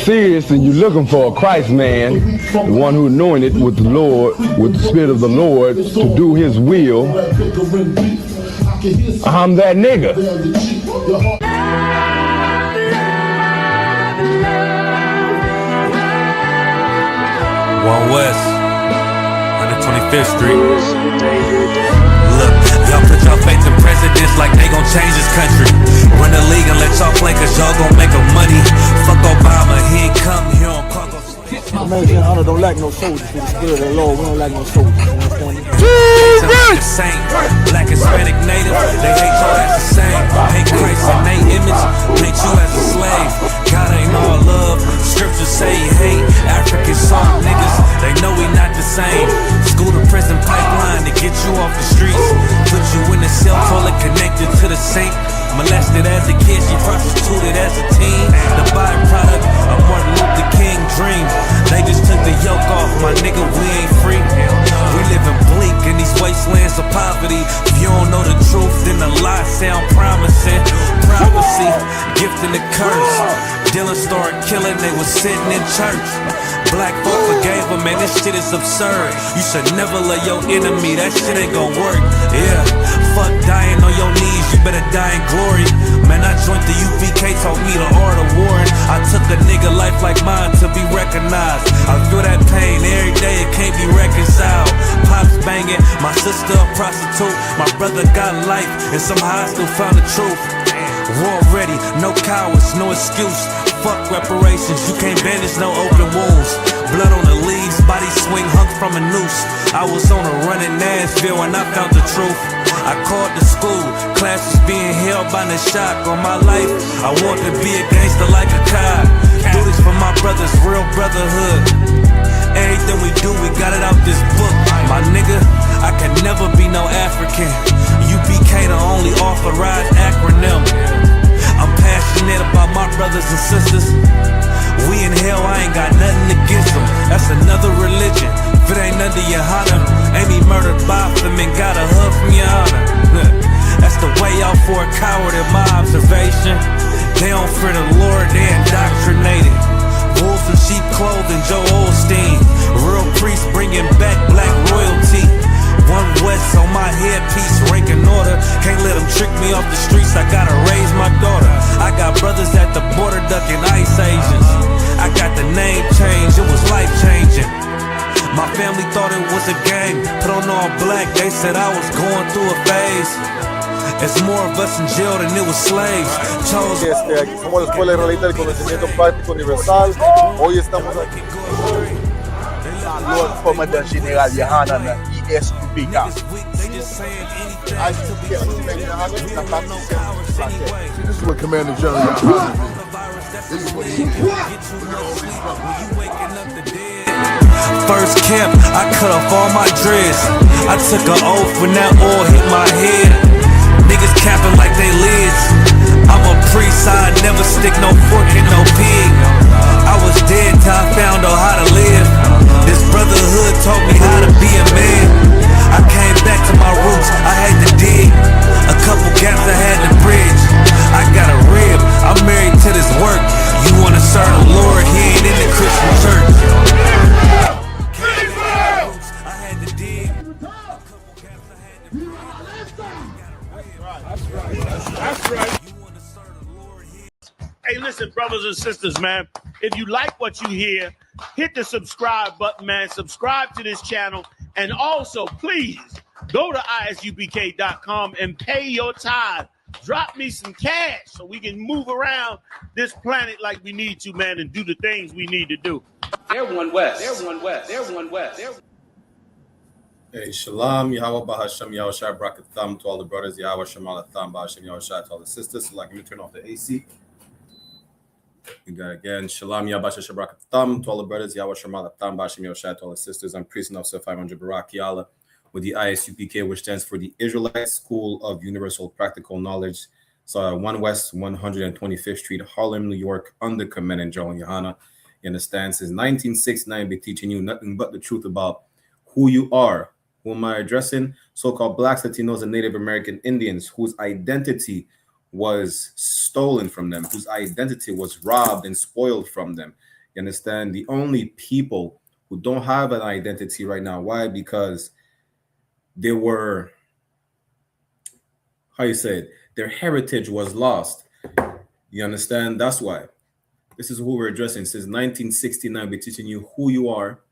Seriously, you're looking for a Christ man, the one who's knowing it with the Lord, with the Spirit of the Lord, to do His will. I'm that nigga. One West, 125th Street. Look, y'all put y'all faith in presidents like they gon' change this country. Run the league and let y'all play cause y'all gon' make 'em money. Fuck Obama, he ain't come here on cargo. American honor don't lack no soldiers. For the spirit of the Lord, we don't lack no soldiers. You understand me? Same. Black, Hispanic, Native, they hate y'all as the same. Hate Christ in they image, hate you as a slave. God ain't all love, scriptures say he hate. African soft niggas, they know we not the same. School to prison pipeline to get you off the streets. Put you in the cell toilet connected to the sink. Molested as a kid, she prostituted as a teen. The byproduct of Martin Luther King dreams. They just took the yoke off, my nigga, we ain't free. We living bleak in these wastelands of poverty. If you don't know the truth, then the lies sound promising. Prophecy, gift and the curse. Dylan started killing, they was sitting in church. Black folk forgave him, man, this shit is absurd. You should never love your enemy, that shit ain't gon' work. Yeah, fuck dying on your knees, you better die in glory. Man, I joined the UPK, taught me the art of warring. I took a nigga life like mine to be recognized. I feel that pain every day, it can't be reconciled. Pops banging, my sister a prostitute. My brother got life, and somehow I still found the truth. War ready, no cowards, no excuse. Fuck reparations, you can't bandage no open wounds. Blood on the leaves, body swing hung from a noose. I was on a run in Nashville when I found the truth. I called the school, classes being held by the shock on my life. I want to be a gangster like a cop. Do this for my brothers, real brotherhood. Everything we do, we got it out this book. My nigga, I can never be no African. UPK the only authorized acronym. I'm passionate about my brothers and sisters. We in hell, I ain't got nothing against them. That's another religion. If it ain't under YAHANNA, Amy murdered Botham and got a hug from YAHANNA. That's the way out for a coward in my observation. They don't fear the Lord, they indoctrinated. Wolves in sheep clothing, Joe Osteen. Real priests bringing back black royalty. One West on my headpiece, ranking order. Can't let them trick me off the streets, I gotta raise my daughter. I got brothers at the border ducking ICE agents. I got the name change, it was life changing. My family thought it was a gang, put on all black, they said I was going through a phase. It's more of us in jail than it was slaves. Aquí somos la Escuela Israelita del Conocimiento Práctico Universal. Hoy estamos aquí. Lord Commandant General YAHANNA I.S.U.P.K. I.S.U.P.K. This is what Commander General YAHANNA did. This is what he did. First camp, I cut off all my dreads. I took an oath when that oil hit my head. Niggas capping like they lids. I'm a priest, I never stick no fork in no pig. I was dead till I found out how to live. This brotherhood taught me how to be a man. I came back to my roots, I had to dig. A couple gaps I had to bridge. I got a rib, I'm married to this work. You wanna serve the Lord, he ain't in the Christian church. I had to dig. That's right. Hey, listen, brothers and sisters, man. If you like what you hear, hit the subscribe button, man. Subscribe to this channel. And also, please, go to isupk.com and pay your tithe. Drop me some cash so we can move around this planet like we need to, man, and do the things we need to do. They're one West. They're one West. They're one West. Hey, Shalom, Yahweh Bahashem, Yahweh Shai, Brakatham to all the brothers, Yahweh Shemalatham, Bahashem, Yahweh Shai to all the sisters. So, like, let me turn off the AC. We got again, Shalom, Yahweh Shai, Brakatham to all the brothers, Yahweh Shemalatham, Bahashem, Yahweh Shai to all the sisters. I'm Priest Officer 500 Barak Yala with the I.S.U.P.K, which stands for the Israelite School of Universal Practical Knowledge. So, 1 West, 125th Street, Harlem, New York, under Commandant General YAHANNA. You understand? Since 1969, be teaching you nothing but the truth about who you are. Who am I addressing? So-called Blacks, Latinos, and Native American Indians whose identity was stolen from them, whose identity was robbed and spoiled from them. You understand? The only people who don't have an identity right now. Why? Because they were, how you say it, their heritage was lost. You understand? That's why. This is who we're addressing. Since 1969, we're teaching you who you are,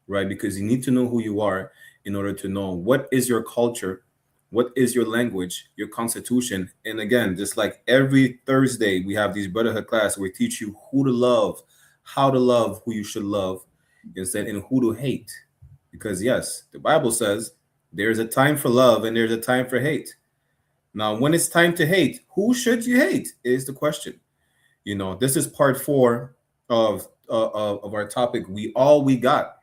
right? Because you need to know who you are in order to know what is your culture, what is your language, your constitution. And again, just like every Thursday, we have these Brotherhood class where we teach you who to love, how to love who you should love, instead, and who to hate. Because yes, the Bible says there's a time for love and there's a time for hate. Now, when it's time to hate, who should you hate is the question. You know, this is part 4 of our topic. We got.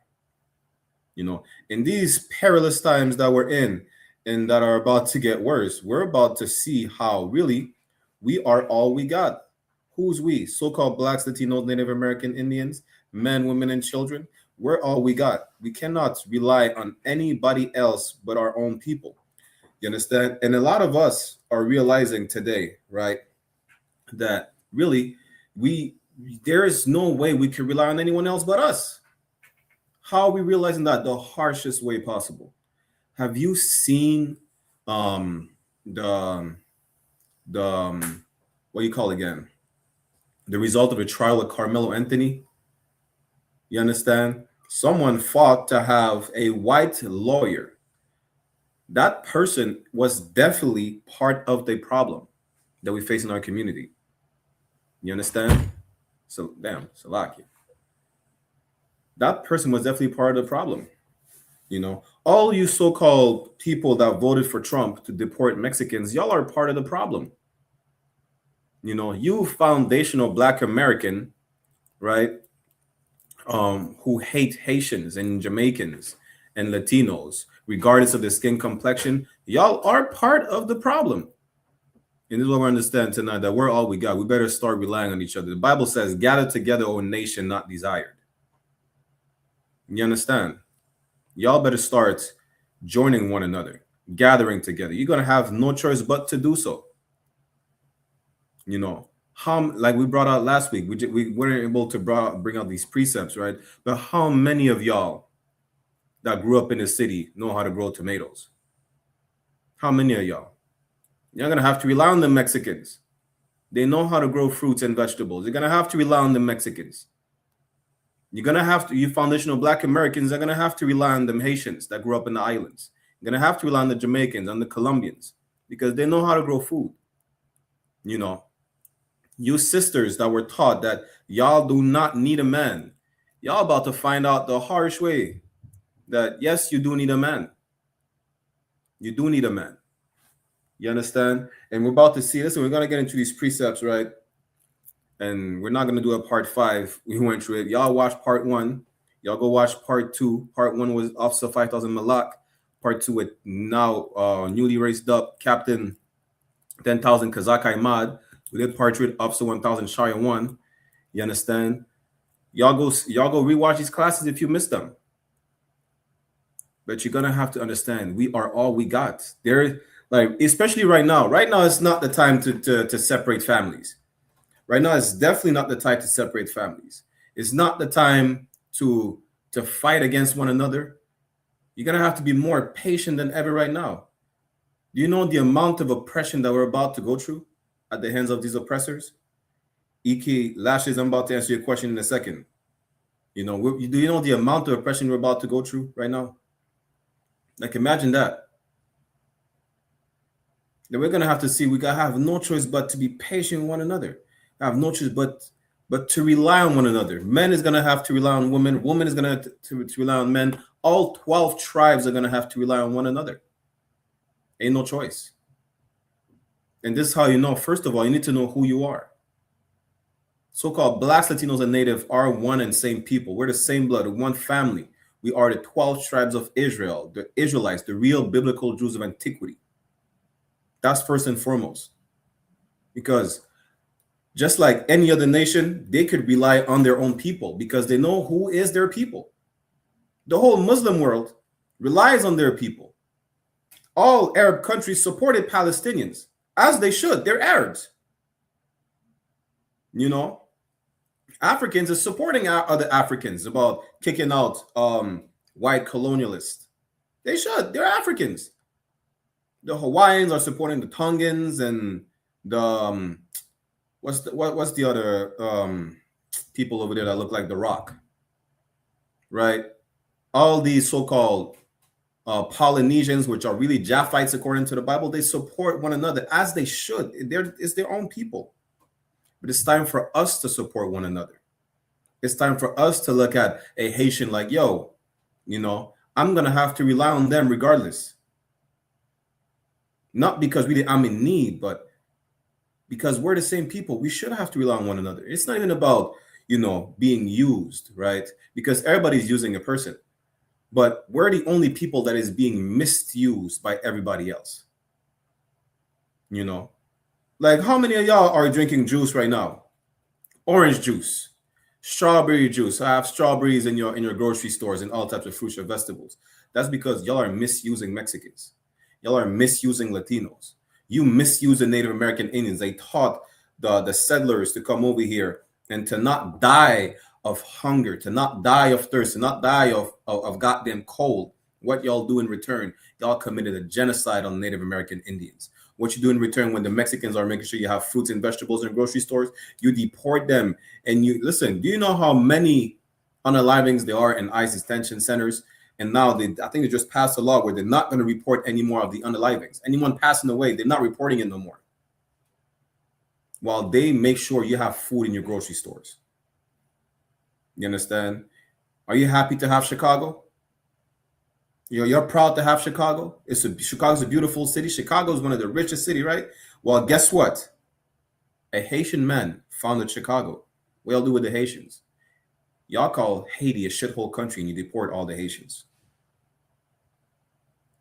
You know, in these perilous times that we're in and that are about to get worse, we're about to see how really we are all we got. Who's we? So-called Blacks, Latinos, Native American Indians, men, women, and children. We're all we got. We cannot rely on anybody else but our own people. You understand? And a lot of us are realizing today, right, that really there is no way we can rely on anyone else but us. How are we realizing that? The harshest way possible. Have you seen the what do you call it again? The result of a trial of Carmelo Anthony? You understand? Someone fought to have a white lawyer. That person was definitely part of the problem that we face in our community. You understand? So damn, Salaki. That person was definitely part of the problem. You know, all you so-called people that voted for Trump to deport Mexicans, y'all are part of the problem. You know, you foundational Black American, right, who hate Haitians and Jamaicans and Latinos, regardless of their skin complexion, y'all are part of the problem. And this is what we understand tonight, that we're all we got. We better start relying on each other. The Bible says, gather together, O nation not desired. You understand? Y'all better start joining one another, gathering together. You're going to have no choice but to do so. You know, like we brought out last week, we weren't able to bring out these precepts, right? But how many of y'all that grew up in the city know how to grow tomatoes? How many of y'all? You're going to have to rely on the Mexicans. They know how to grow fruits and vegetables. You're going to have to rely on the Mexicans. You're going to have to, you foundational Black Americans are going to have to rely on them Haitians that grew up in the islands. You're going to have to rely on the Jamaicans and the Colombians because they know how to grow food. You know, you sisters that were taught that y'all do not need a man. Y'all about to find out the harsh way that, yes, you do need a man. You do need a man. You understand? And we're about to see this. We're going to get into these precepts, right? And we're not going to do a part 5. We went through it. Y'all watch part 1. Y'all go watch part 2. Part 1 was Officer 5000 Malak. Part 2 with now newly raised up Captain 10,000 Kazak Ahmad. We did part 3 with Officer 1000 Shaya 1. You understand? Y'all go rewatch these classes if you missed them. But you're going to have to understand, we are all we got. There, like, especially right now. Right now, it's not the time to separate families. Right now, it's definitely not the time to separate families. It's not the time to fight against one another. You're going to have to be more patient than ever right now. Do you know the amount of oppression that we're about to go through at the hands of these oppressors? Iki Lashes, I'm about to answer your question in a second. You know, do you know the amount of oppression we're about to go through right now? Like, imagine that. Then we're going to have to see, we got to have no choice but to be patient with one another. Have no choice but to rely on one another. Men is going to have to rely on women. Women is going to rely on men. All 12 tribes are going to have to rely on one another. Ain't no choice. And this is how you know. First of all, you need to know who you are. So-called Blacks, Latinos, and Native are one and same people. We're the same blood, one family. We are the 12 tribes of Israel, the Israelites, the real biblical Jews of antiquity. That's first and foremost. Because just like any other nation, they could rely on their own people because they know who is their people. The whole Muslim world relies on their people. All Arab countries supported Palestinians. as they should. They're Arabs. You know, Africans are supporting other Africans about kicking out white colonialists. They should. They're Africans. The Hawaiians are supporting the Tongans and the what's the other people over there that look like The Rock, right? All these so-called Polynesians, which are really Japhites according to the Bible, they support one another as they should. It's their own people. But it's time for us to support one another. It's time for us to look at a Haitian like, yo, you know, I'm going to have to rely on them regardless. Not because I'm in need, but because we're the same people. We should have to rely on one another. It's not even about, you know, being used, right? Because everybody's using a person. But we're the only people that is being misused by everybody else. You know? Like, how many of y'all are drinking juice right now? Orange juice, strawberry juice. I have strawberries in your grocery stores and all types of fruits or vegetables. That's because y'all are misusing Mexicans. Y'all are misusing Latinos. You misuse the Native American Indians. They taught the settlers to come over here and to not die of hunger, to not die of thirst, to not die of goddamn cold. What y'all do in return? Y'all committed a genocide on Native American Indians. What you do in return when the Mexicans are making sure you have fruits and vegetables in grocery stores, you deport them. And you listen, do you know how many unalivings there are in ICE detention centers? And now I think they just passed a law where they're not going to report any more of the unalivings. Anyone passing away, they're not reporting it no more. While they make sure you have food in your grocery stores. You understand? Are you happy to have Chicago? You're proud to have Chicago? Chicago's a beautiful city. Chicago is one of the richest cities, right? Well, guess what? A Haitian man founded Chicago. What y'all do with the Haitians? Y'all call Haiti a shithole country and you deport all the Haitians.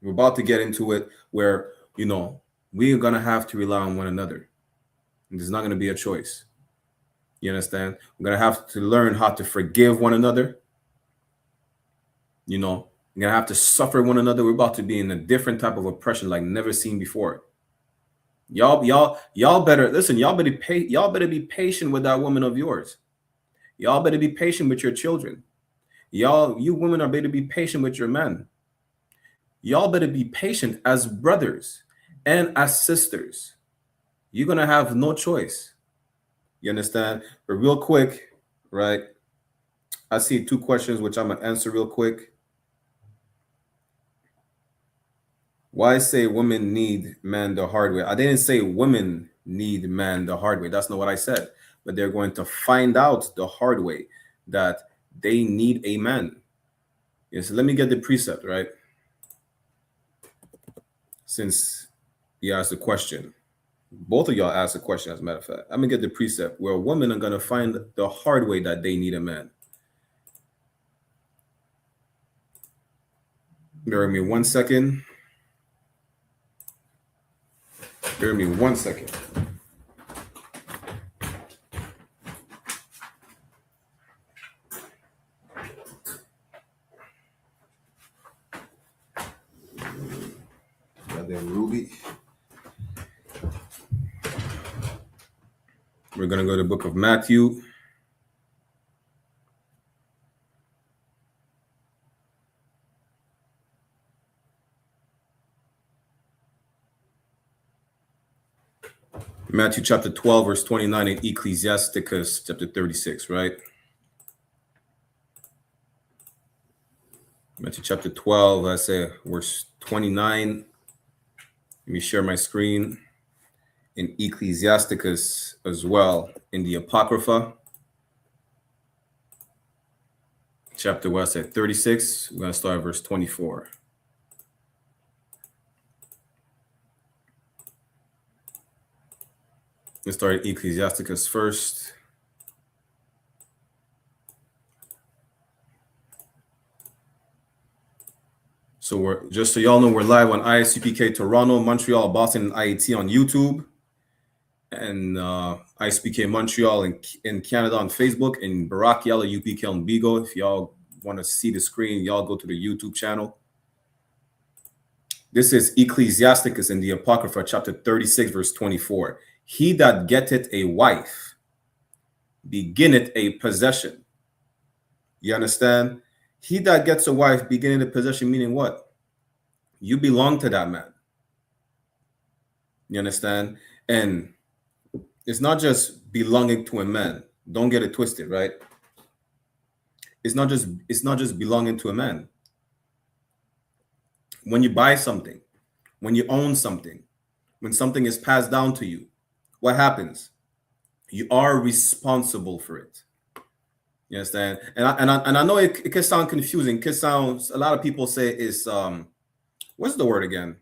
We're about to get into it where, you know, we're going to have to rely on one another. And there's not going to be a choice. You understand? We're going to have to learn how to forgive one another. You know, we're going to have to suffer one another. We're about to be in a different type of oppression like never seen before. Y'all better listen. Y'all better be patient with that woman of yours. Y'all better be patient with your children. You women are better be patient with your men. Y'all better be patient as brothers and as sisters. You're going to have no choice. You understand? But real quick, right? I see 2 questions, which I'm going to answer real quick. Why say women need men the hard way? I didn't say women need men the hard way. That's not what I said. But they're going to find out the hard way that they need a man. Yes, let me get the precept, right? Since you asked the question. Both of y'all asked a question, as a matter of fact. I'm going to get the precept where women are going to find the hard way that they need a man. Bear with me 1 second. Bear with me 1 second. Ruby. We're going to go to the book of Matthew. Matthew chapter 12, verse 29, and Ecclesiasticus chapter 36, right? Matthew chapter 12, I say verse 29. Let me share my screen. In Ecclesiasticus as well, in the Apocrypha. Chapter, what I said, 36. We're going to start at verse 24. Let's start at Ecclesiasticus first. So we're just so y'all know, we're live on I.S.U.P.K. Toronto, Montreal, Boston, and IET on YouTube, and I.S.U.P.K. Montreal in Canada on Facebook, and Barack Yalla UPK on Bigo. If y'all want to see the screen, y'all go to the YouTube channel. This is Ecclesiasticus in the Apocrypha, chapter 36, verse 24. He that getteth a wife beginneth a possession. You understand? He that gets a wife beginning a possession, meaning what? You belong to that man. You understand? And it's not just belonging to a man. Don't get it twisted, right? It's not just belonging to a man. When you buy something, when you own something, when something is passed down to you, what happens? You are responsible for it. You understand? And I know it can sound confusing. It can sound, a lot of people say it's what's the word again?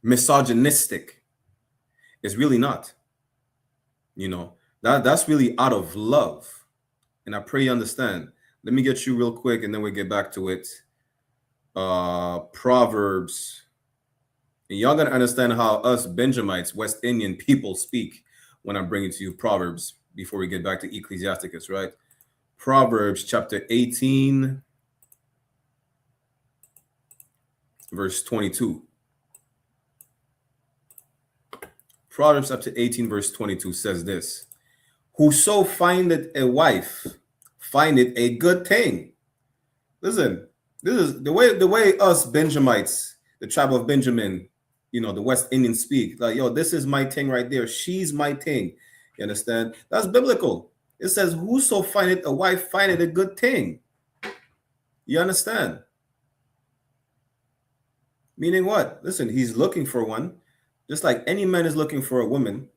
Misogynistic. It's really not. You know, that's really out of love. And I pray you understand. Let me get you real quick and then we'll get back to it. Proverbs. And y'all gotta understand how us Benjamites, West Indian people speak when I'm bringing to you Proverbs before we get back to Ecclesiasticus, right? Proverbs chapter 18, verse 22. Proverbs chapter 18, verse 22 says this: whoso findeth a wife findeth a good thing. Listen, this is the way us Benjamites, the tribe of Benjamin, you know, the West Indians speak. Like, yo, this is my thing right there. She's my thing. You understand? That's biblical. It says, whoso findeth a wife findeth a good thing. You understand? Meaning what? Listen, he's looking for one. Just like any man is looking for a woman.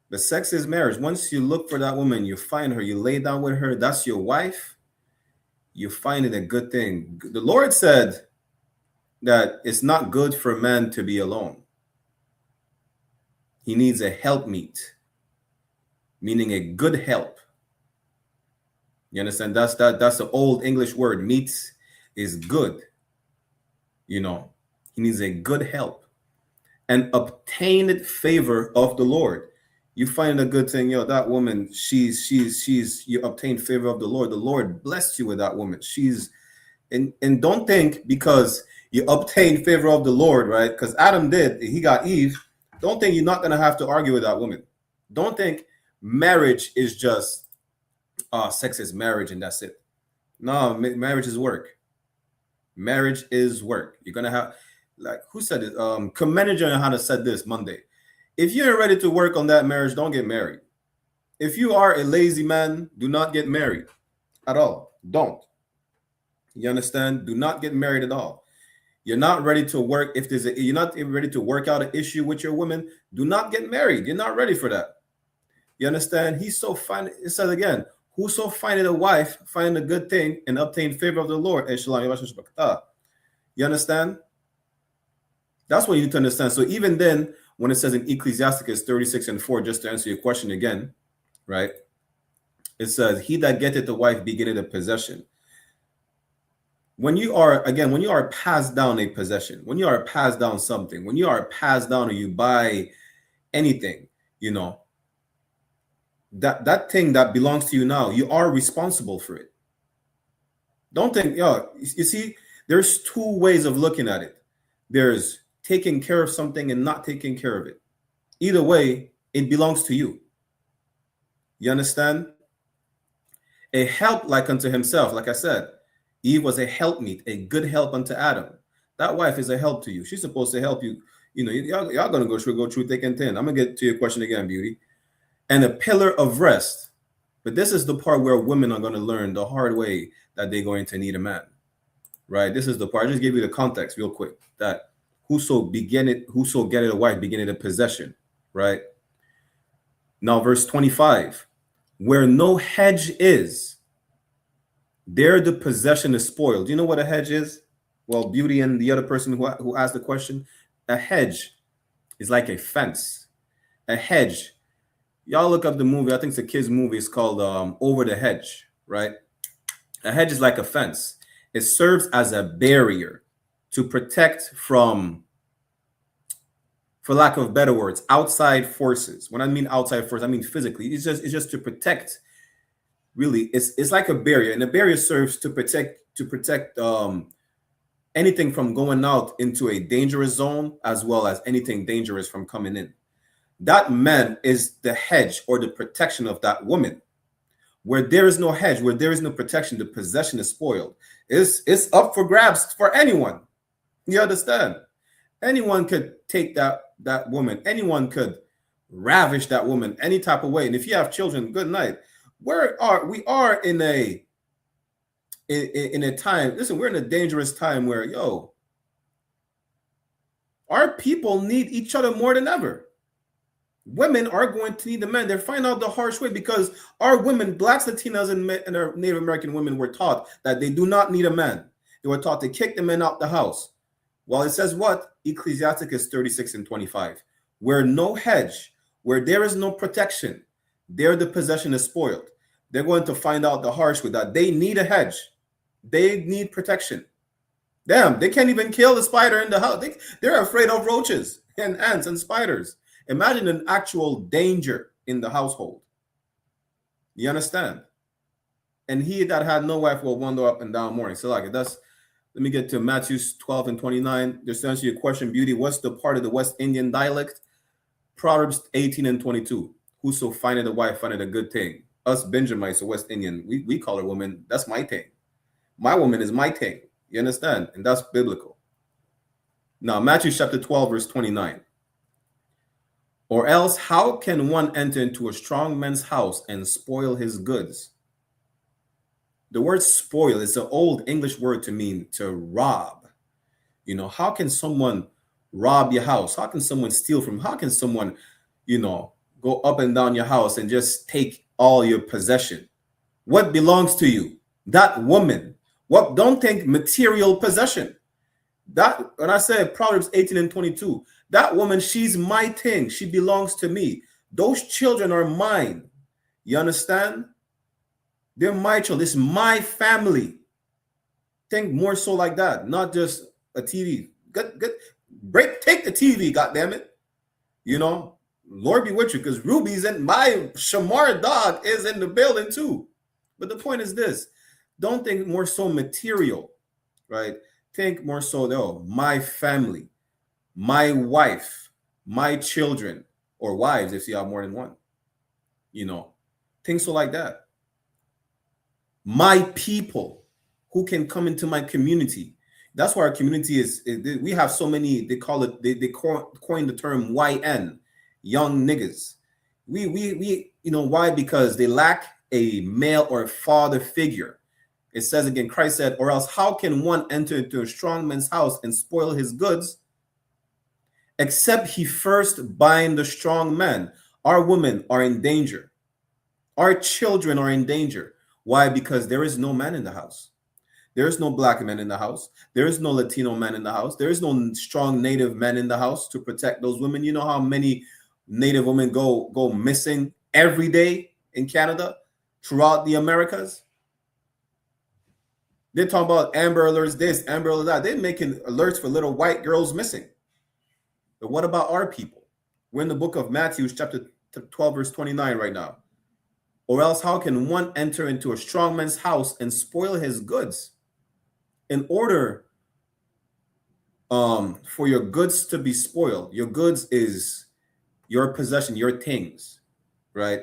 The sex is marriage. Once you look for that woman, you find her, you lay down with her, that's your wife, you find it a good thing. The Lord said that it's not good for a man to be alone. He needs a helpmeet, meaning a good help. You understand? That's the old English word. Meet is good. You know, he needs a good help and obtained favor of the Lord. You find a good thing, yo, that woman, she's you obtain favor of the Lord. The Lord blessed you with that woman. And don't think because you obtain favor of the Lord, right? Because Adam did, he got Eve. Don't think you're not going to have to argue with that woman. Don't think marriage is just sex is marriage and that's it. No, marriage is work. Marriage is work. You're going to have, like, who said it? Manager YAHANNA said this Monday. If you're ready to work on that marriage, don't get married. If you are a lazy man, do not get married at all. Don't. You understand? Do not get married at all. You're not ready to work. If you're not ready to work out an issue with your woman, do not get married. You're not ready for that. You understand? He's so fine. It says again, whoso findeth a wife, find a good thing and obtain favor of the Lord. SHALAM. You understand? That's what you need to understand. So even then, when it says in Ecclesiasticus 36:4, just to answer your question again, right? It says, he that getteth a wife beginneth a possession. When you are passed down a possession, when you are passed down something, when you are passed down or you buy anything, you know, that thing that belongs to you now, you are responsible for it. Don't think, yo, you see, there's two ways of looking at it. There's taking care of something and not taking care of it. Either way, it belongs to you. You understand? A help like unto himself, like I said, Eve was a helpmeet, a good help unto Adam. That wife is a help to you. She's supposed to help you. You know, y'all gonna go through thick and thin. I'm gonna get to your question again, beauty. And a pillar of rest. But this is the part where women are gonna learn the hard way that they're going to need a man. Right? This is the part. I just give you the context real quick. That whoso getteth a wife beginneth a possession. Right? Now, verse 25. Where no hedge is, there the possession is spoiled. Do you know what a hedge is? Well, beauty and the other person who asked the question, a hedge is like a fence. A hedge, y'all look up the movie, I think it's a kid's movie, it's called Over the Hedge, right? A hedge is like a fence. It serves as a barrier to protect from, for lack of better words, outside forces. When I mean outside forces, I mean physically. It's just to protect. Really, it's like a barrier, and the barrier serves to protect anything from going out into a dangerous zone, as well as anything dangerous from coming in. That man is the hedge or the protection of that woman. Where there is no hedge, where there is no protection, the possession is spoiled. It's up for grabs for anyone. You understand? Anyone could take that woman. Anyone could ravish that woman any type of way. And if you have children, good night. We are in a time. Listen, we're in a dangerous time where our people need each other more than ever. Women are going to need the men. They're finding out the harsh way because our women, Blacks, Latinas, and our Native American women were taught that they do not need a man. They were taught to kick the men out the house. Well, it says what? Ecclesiasticus 36:25. Where no hedge, where there is no protection, there the possession is spoiled. They're going to find out the harsh way that they need a hedge. They need protection. Damn, they can't even kill the spider in the house. They're afraid of roaches and ants and spiders. Imagine an actual danger in the household. You understand? And he that had no wife will wander up and down mourning. So let me get to Matthew 12:29. Just to answer your question, Beauty, what's the part of the West Indian dialect? Proverbs 18:22. Whoso findeth a wife findeth a good thing. Us Benjamites or West Indian, we call her woman. That's my thing. My woman is my thing. You understand? And that's biblical. Now, Matthew chapter 12, verse 29. Or else, how can one enter into a strong man's house and spoil his goods? The word spoil is an old English word to mean to rob. How can someone rob your house? How can someone steal from? How can someone, go up and down your house and just take all your possession? What belongs to you? That woman. What? Don't think material possession. That, when I said Proverbs 18:22, that woman, she's my thing. She belongs to me. Those children are mine. You understand? They're my children. It's my family. Think more so like that, not just a TV. Good. Take the TV, goddammit. Lord be with you, because Ruby's in my Shamar dog is in the building too. But the point is this: don't think more so material, right? Think more so, my family, my wife, my children, or wives if you have more than one. Think so like that. My people who can come into my community. That's why our community we have so many, they call it, they coined the term YN, young niggas. We why? Because they lack a male or a father figure. It says again, Christ said, or else how can one enter into a strong man's house and spoil his goods, except he first bind the strong man? Our women are in danger. Our children are in danger. Why? Because there is no man in the house. There is no black man in the house. There is no Latino man in the house. There is no strong native man in the house to protect those women. You know how many native women go missing every day in Canada, throughout the Americas? They're talking about Amber Alerts this, Amber Alerts that. They're making alerts for little white girls missing. But what about our people? We're in the book of Matthew, chapter 12, verse 29 right now. Or else how can one enter into a strong man's house and spoil his goods? In order for your goods to be spoiled, your goods is your possession, your things, right?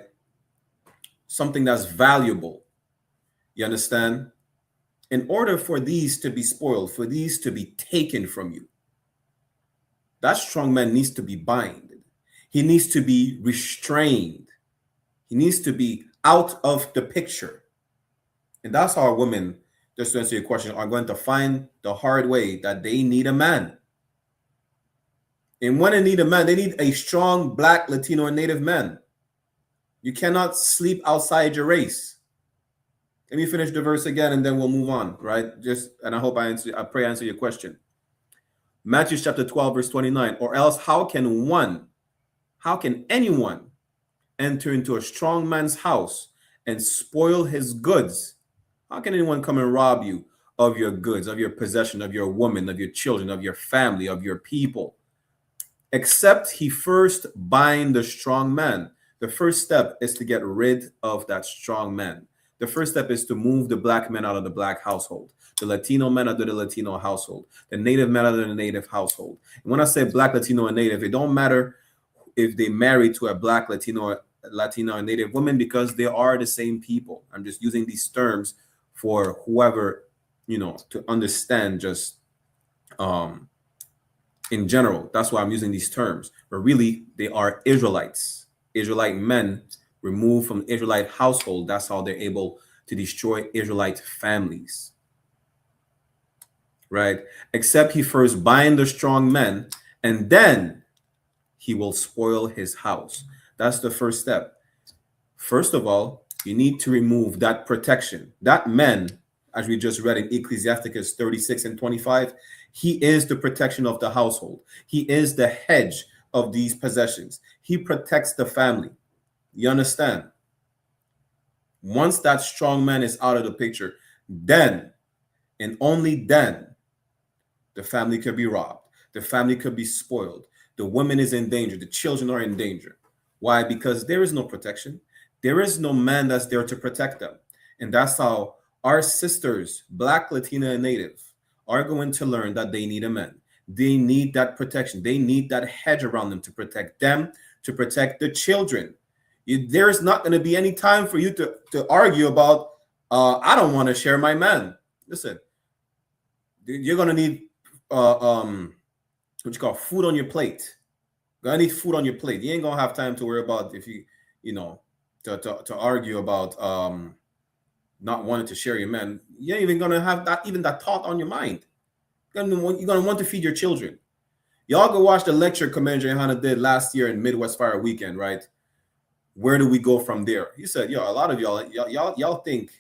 Something that's valuable. You understand? In order for these to be spoiled, for these to be taken from you, that strong man needs to be bound. He needs to be restrained. He needs to be out of the picture. And that's how our women, just to answer your question, are going to find the hard way that they need a man. And when they need a man, they need a strong black, Latino, or native man. You cannot sleep outside your race. Let me finish the verse again and then we'll move on, right? And I hope I pray I answer your question. Matthew chapter 12, verse 29. Or else how can anyone enter into a strong man's house and spoil his goods? How can anyone come and rob you of your goods, of your possession, of your woman, of your children, of your family, of your people? Except he first bind the strong man. The first step is to get rid of that strong man. The first step is to move the black men out of the black household, the Latino men out of the Latino household, the Native men out of the Native household. And when I say black, Latino, and Native, it don't matter if they marry to a black, Latino, and Native woman, because they are the same people. I'm just using these terms for whoever, to understand just in general. That's why I'm using these terms. But really, they are Israelites. Israelite men removed from the Israelite household. That's how they're able to destroy Israelite families. Right? Except he first bind the strong men, and then he will spoil his house. That's the first step. First of all, you need to remove that protection. That man, as we just read in Ecclesiasticus 36 and 25, he is the protection of the household. He is the hedge of these possessions. He protects the family. You understand? Once that strong man is out of the picture, then and only then the family could be robbed. The family could be spoiled. The woman is in danger. The children are in danger. Why? Because there is no protection. There is no man that's there to protect them. And that's how our sisters, black, Latina, and Native, are going to learn that they need a man. They need that protection. They need that hedge around them, to protect the children. There's not going to be any time for you to argue about, I don't want to share my man. Listen, you're going to need what you call food on your plate. You're going to need food on your plate. You ain't going to have time to worry about if to argue about not wanting to share your man. You ain't even going to have that thought on your mind. You're going to want to feed your children. Y'all go watch the lecture Commander YAHANNA did last year in Midwest Fire Weekend, right? Where do we go from there? He said, a lot of y'all think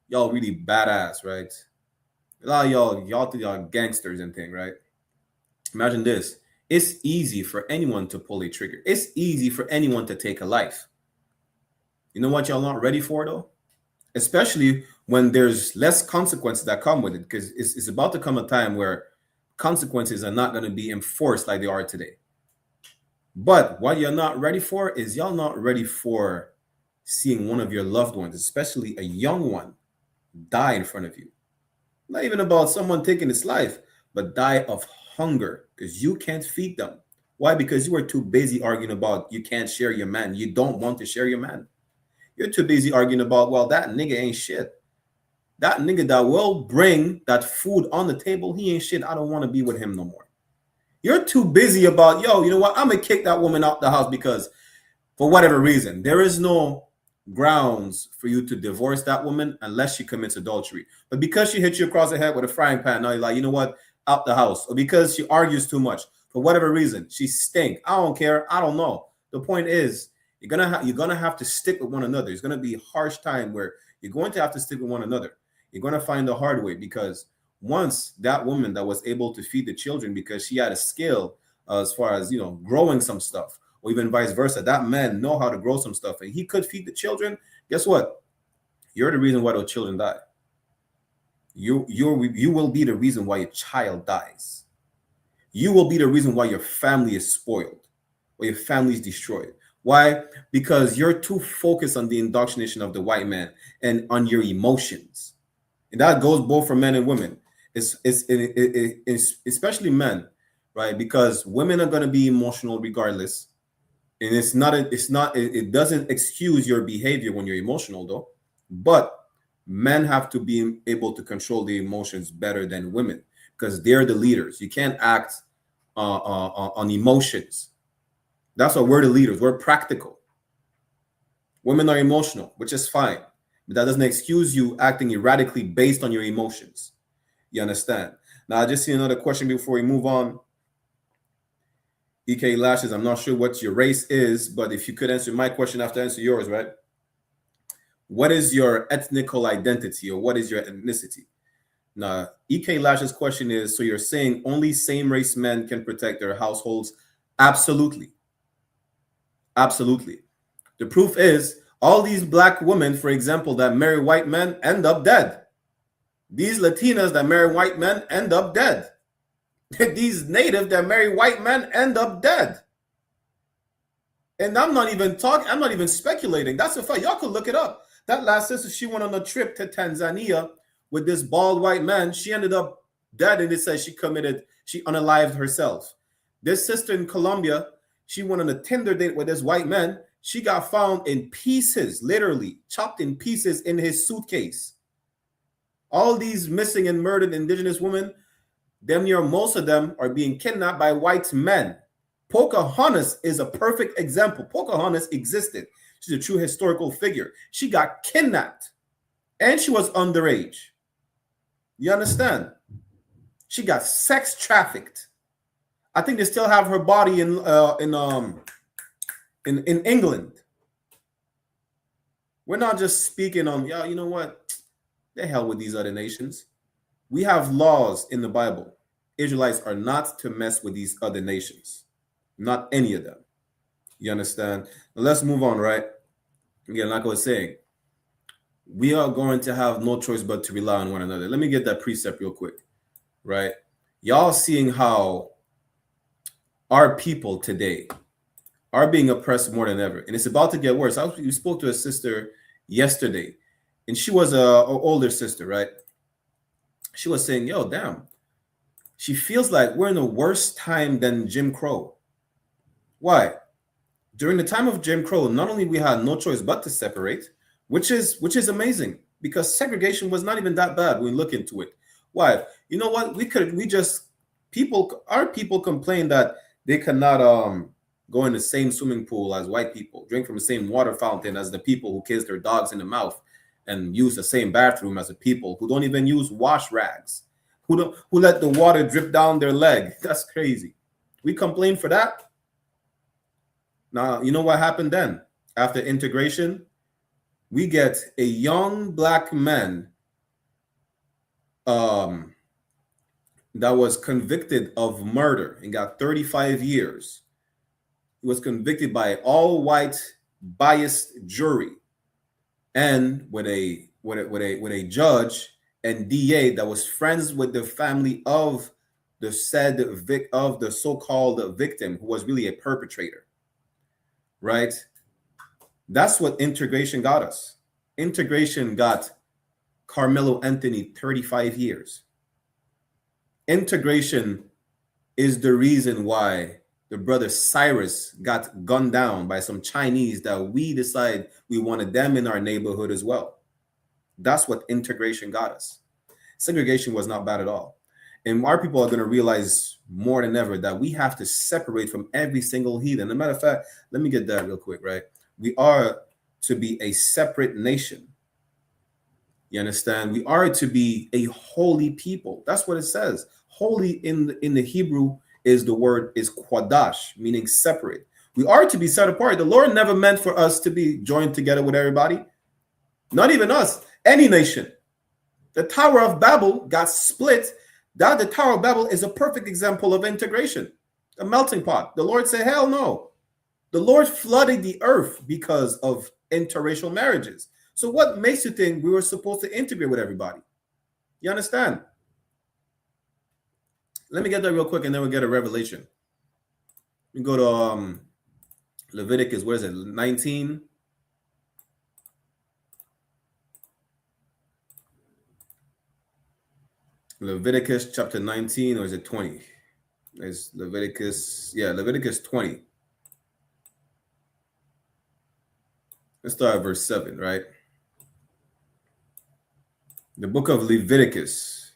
y'all really badass, right? A lot of y'all think y'all gangsters and thing, right? Imagine this. It's easy for anyone to pull a trigger. It's easy for anyone to take a life. You know what y'all not ready for, though? Especially when there's less consequences that come with it, because it's about to come a time where consequences are not going to be enforced like they are today. But what you're not ready for is y'all not ready for seeing one of your loved ones, especially a young one, die in front of you. Not even about someone taking its life, but die of hunger because you can't feed them. Why? Because you were too busy arguing about you can't share your man. You don't want to share your man. You're too busy arguing about, well, that nigga ain't shit. That nigga that will bring that food on the table, he ain't shit. I don't want to be with him no more. You're too busy about, you know what? I'm going to kick that woman out the house because for whatever reason, there is no grounds for you to divorce that woman unless she commits adultery. But because she hit you across the head with a frying pan, now you're like, you know what? Out the house. Or because she argues too much. For whatever reason, she stink. I don't care. I don't know. The point is, you're gonna have to stick with one another. It's gonna be a harsh time where you're going to have to stick with one another. You're gonna find the hard way, because once that woman that was able to feed the children because she had a skill as far as growing some stuff, or even vice versa, that man know how to grow some stuff and he could feed the children. Guess what? You're the reason why those children die. You will be the reason why your child dies. You will be the reason why your family is spoiled, or your family is destroyed. Why? Because you're too focused on the indoctrination of the white man and on your emotions. And that goes both for men and women. It's especially men, right? Because women are going to be emotional regardless. And it doesn't excuse your behavior when you're emotional, though. But men have to be able to control the emotions better than women, because they're the leaders. You can't act on emotions. That's why we're the leaders. We're practical. Women are emotional, which is fine. But that doesn't excuse you acting erratically based on your emotions. You understand? Now, I just see another question before we move on. EK Lashes, I'm not sure what your race is, but if you could answer my question after I answer yours, right? What is your ethnical identity, or what is your ethnicity? Now, EK Lashes' question is, so you're saying only same-race men can protect their households? Absolutely. Absolutely. The proof is all these black women, for example, that marry white men end up dead. These Latinas that marry white men end up dead. These Native that marry white men end up dead. And I'm not even speculating. That's a fact. Y'all could look it up. That last sister, she went on a trip to Tanzania with this bald white man. She ended up dead, and it says she unalived herself. This sister in Colombia, she went on a Tinder date with this white man. She got found in pieces, literally chopped in pieces in his suitcase. All these missing and murdered indigenous women, damn near most of them are being kidnapped by white men. Pocahontas is a perfect example. Pocahontas existed. She's a true historical figure. She got kidnapped and she was underage. You understand? She got sex trafficked. I think they still have her body in England. We're not just speaking on, yeah, you know what? The hell with these other nations. We have laws in the Bible. Israelites are not to mess with these other nations. Not any of them. You understand? Now let's move on, right? Again, like I was saying, we are going to have no choice but to rely on one another. Let me get that precept real quick, right? Y'all seeing how our people today are being oppressed more than ever. And it's about to get worse. We spoke to a sister yesterday, and she was an older sister, right? She was saying, yo, damn, she feels like we're in a worse time than Jim Crow. Why? During the time of Jim Crow, not only we had no choice but to separate, which is amazing, because segregation was not even that bad when we look into it. Why? You know what? Our people complain that they cannot go in the same swimming pool as white people, drink from the same water fountain as the people who kiss their dogs in the mouth, and use the same bathroom as the people who don't even use wash rags, who let the water drip down their leg. That's crazy. We complain for that. Now, you know what happened then? After integration, we get a young black man that was convicted of murder and got 35 years. He was convicted by an all-white biased jury, and with a judge and DA that was friends with the family of the so-called victim, who was really a perpetrator. Right? That's what integration got us. Integration got Carmelo Anthony 35 years. Integration is the reason why the brother Cyrus got gunned down by some Chinese that we decide we wanted them in our neighborhood as well. That's what integration got us. Segregation was not bad at all. And our people are going to realize more than ever that we have to separate from every single heathen. As a matter of fact, let me get that real quick, right? We are to be a separate nation. You understand? We are to be a holy people. That's what it says. Holy in the Hebrew is quadash, meaning separate. We are to be set apart. The Lord never meant for us to be joined together with everybody. Not even us, any nation. The Tower of Babel got split. The Tower of Babel is a perfect example of integration, a melting pot. The Lord said, hell no. The Lord flooded the earth because of interracial marriages. So what makes you think we were supposed to integrate with everybody? You understand? Let me get that real quick, and then we'll get a revelation. We go to Leviticus, what is it, 19? Leviticus chapter 19, or is it 20? It's Leviticus, Leviticus 20. Let's start at verse 7, right? The book of Leviticus,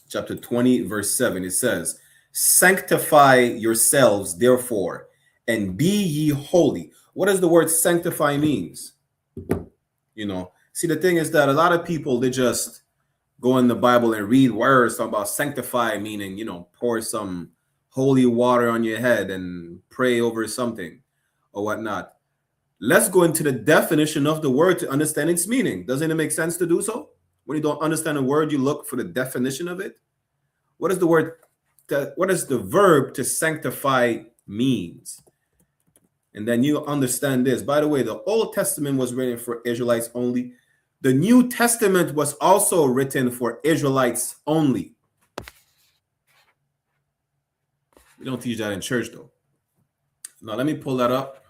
chapter 20, verse 7, it says, sanctify yourselves, therefore, and be ye holy. What does the word sanctify means? You know, see, the thing is that a lot of people, they just go in the Bible and read words about sanctify, meaning, you know, pour some holy water on your head and pray over something or whatnot. Let's go into the definition of the word to understand its meaning. Doesn't it make sense to do so? When you don't understand a word, you look for the definition of it. What is the word? What is the verb to sanctify means? And then you understand this. By the way, the Old Testament was written for Israelites only. The New Testament was also written for Israelites only. We don't teach that in church, though. Now, let me pull that up.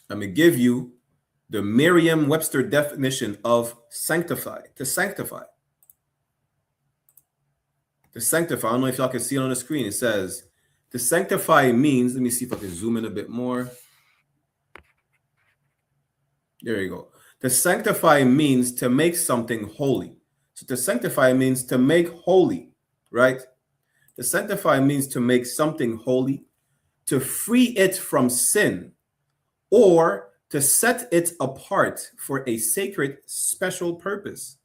Let me give you The Merriam-Webster definition of sanctify, to sanctify. To sanctify, I don't know if y'all can see it on the screen. It says, to sanctify means, let me see if I can zoom in a bit more. There you go. To sanctify means to make something holy. So to sanctify means to make holy, right? To sanctify means to make something holy, to free it from sin, or to set it apart for a sacred special purpose.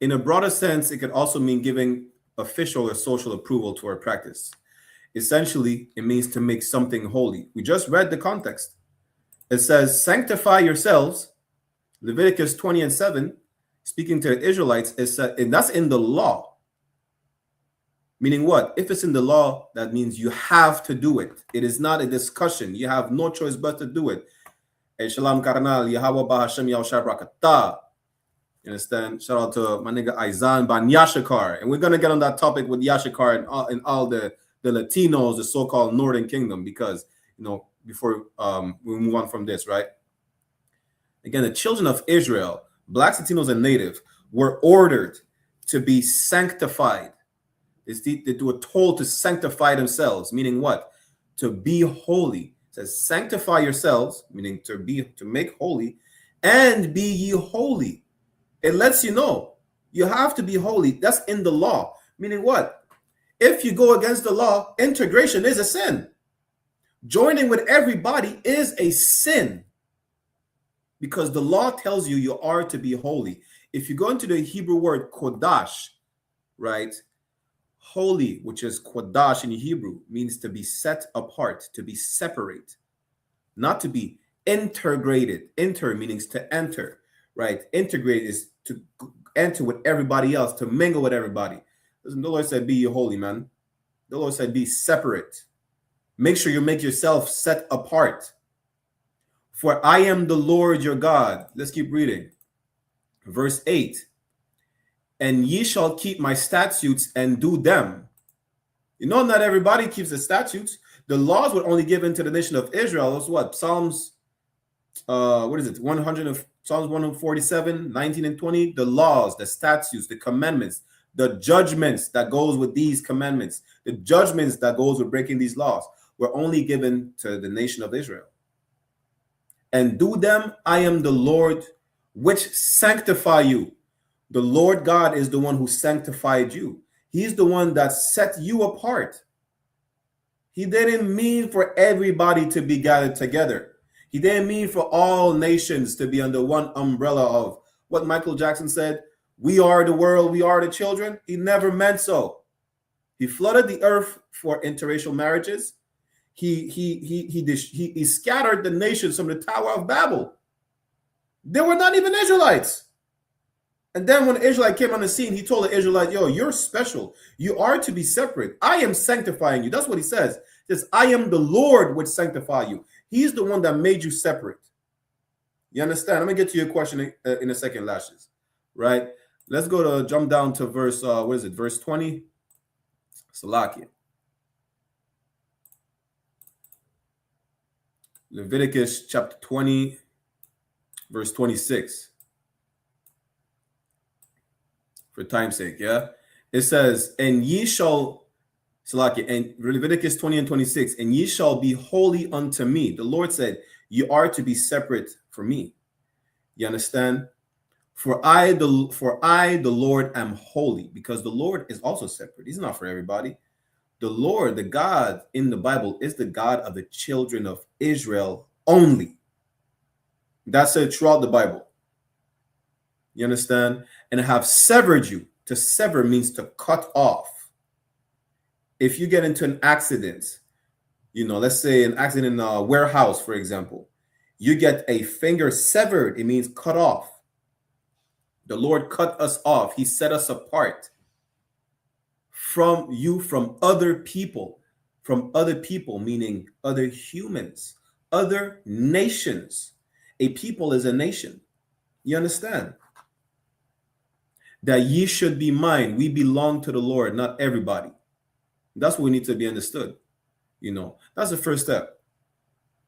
In a broader sense, it could also mean giving official or social approval to our practice. Essentially, it means to make something holy. We just read the context. It says, sanctify yourselves, Leviticus 20:7, speaking to the Israelites, and that's in the law. Meaning what? If it's in the law, that means you have to do it. It is not a discussion. You have no choice but to do it. Shalom karnal, Yahweh Bahashem Yahushua Brakatah. You understand? Shout out to my nigga Aizan Ban Yashikar. And we're going to get on that topic with Yashikar and all the Latinos, the so-called Northern Kingdom, because, you know, before we move on from this, right? Again, the children of Israel, blacks, Latinos, and native, were ordered to be sanctified. They were told to sanctify themselves, meaning what? To be holy. It says, sanctify yourselves, meaning to make holy, and be ye holy. It lets you know you have to be holy. That's in the law. Meaning what? If you go against the law, integration is a sin. Joining with everybody is a sin, because the law tells you you are to be holy. If you go into the Hebrew word kodash, right? Holy, which is kodash in Hebrew, means to be set apart, to be separate, not to be integrated. Inter means to enter, right? Integrate is to enter with everybody else, to mingle with everybody. Listen, the Lord said, be ye holy, man. The Lord said, be separate. Make sure you make yourself set apart. For I am the Lord your God. Let's keep reading. Verse 8. And ye shall keep my statutes and do them. You know, not everybody keeps the statutes. The laws were only given to the nation of Israel. That's what? Psalms, what is it? Psalms 147, 19 and 20. The laws, the statutes, the commandments, the judgments that goes with these commandments, the judgments that goes with breaking these laws were only given to the nation of Israel. And do them, I am the Lord, which sanctify you. The Lord God is the one who sanctified you. He's the one that set you apart. He didn't mean for everybody to be gathered together. He didn't mean for all nations to be under one umbrella of what Michael Jackson said, we are the world, we are the children. He never meant so. He flooded the earth for interracial marriages. He scattered the nations from the Tower of Babel. They were not even Israelites. And then when the Israelite came on the scene, he told the Israelite, yo, you're special. You are to be separate. I am sanctifying you. That's what he says. He says, I am the Lord which sanctify you. He's the one that made you separate. You understand? I'm going to get to your question in a second, Lashes. Right? Let's jump down to verse, what is it? Verse 20. Salakia. Leviticus chapter 20, verse 26. For time's sake, yeah? It says, and ye shall, Salakia, and Leviticus 20 and 26, and ye shall be holy unto me. The Lord said, you are to be separate from me. You understand? For I, the Lord, am holy, because the Lord is also separate. He's not for everybody. The Lord, the God in the Bible, is the God of the children of Israel only. That's it throughout the Bible. You understand? And I have severed you. To sever means to cut off. If you get into an accident, you know, let's say an accident in a warehouse, for example, you get a finger severed, it means cut off. The Lord cut us off. He set us apart from other people, meaning other humans, other nations. A people is a nation. You understand? That ye should be mine. We belong to the Lord, not everybody. That's what we need to be understood. You know, that's the first step.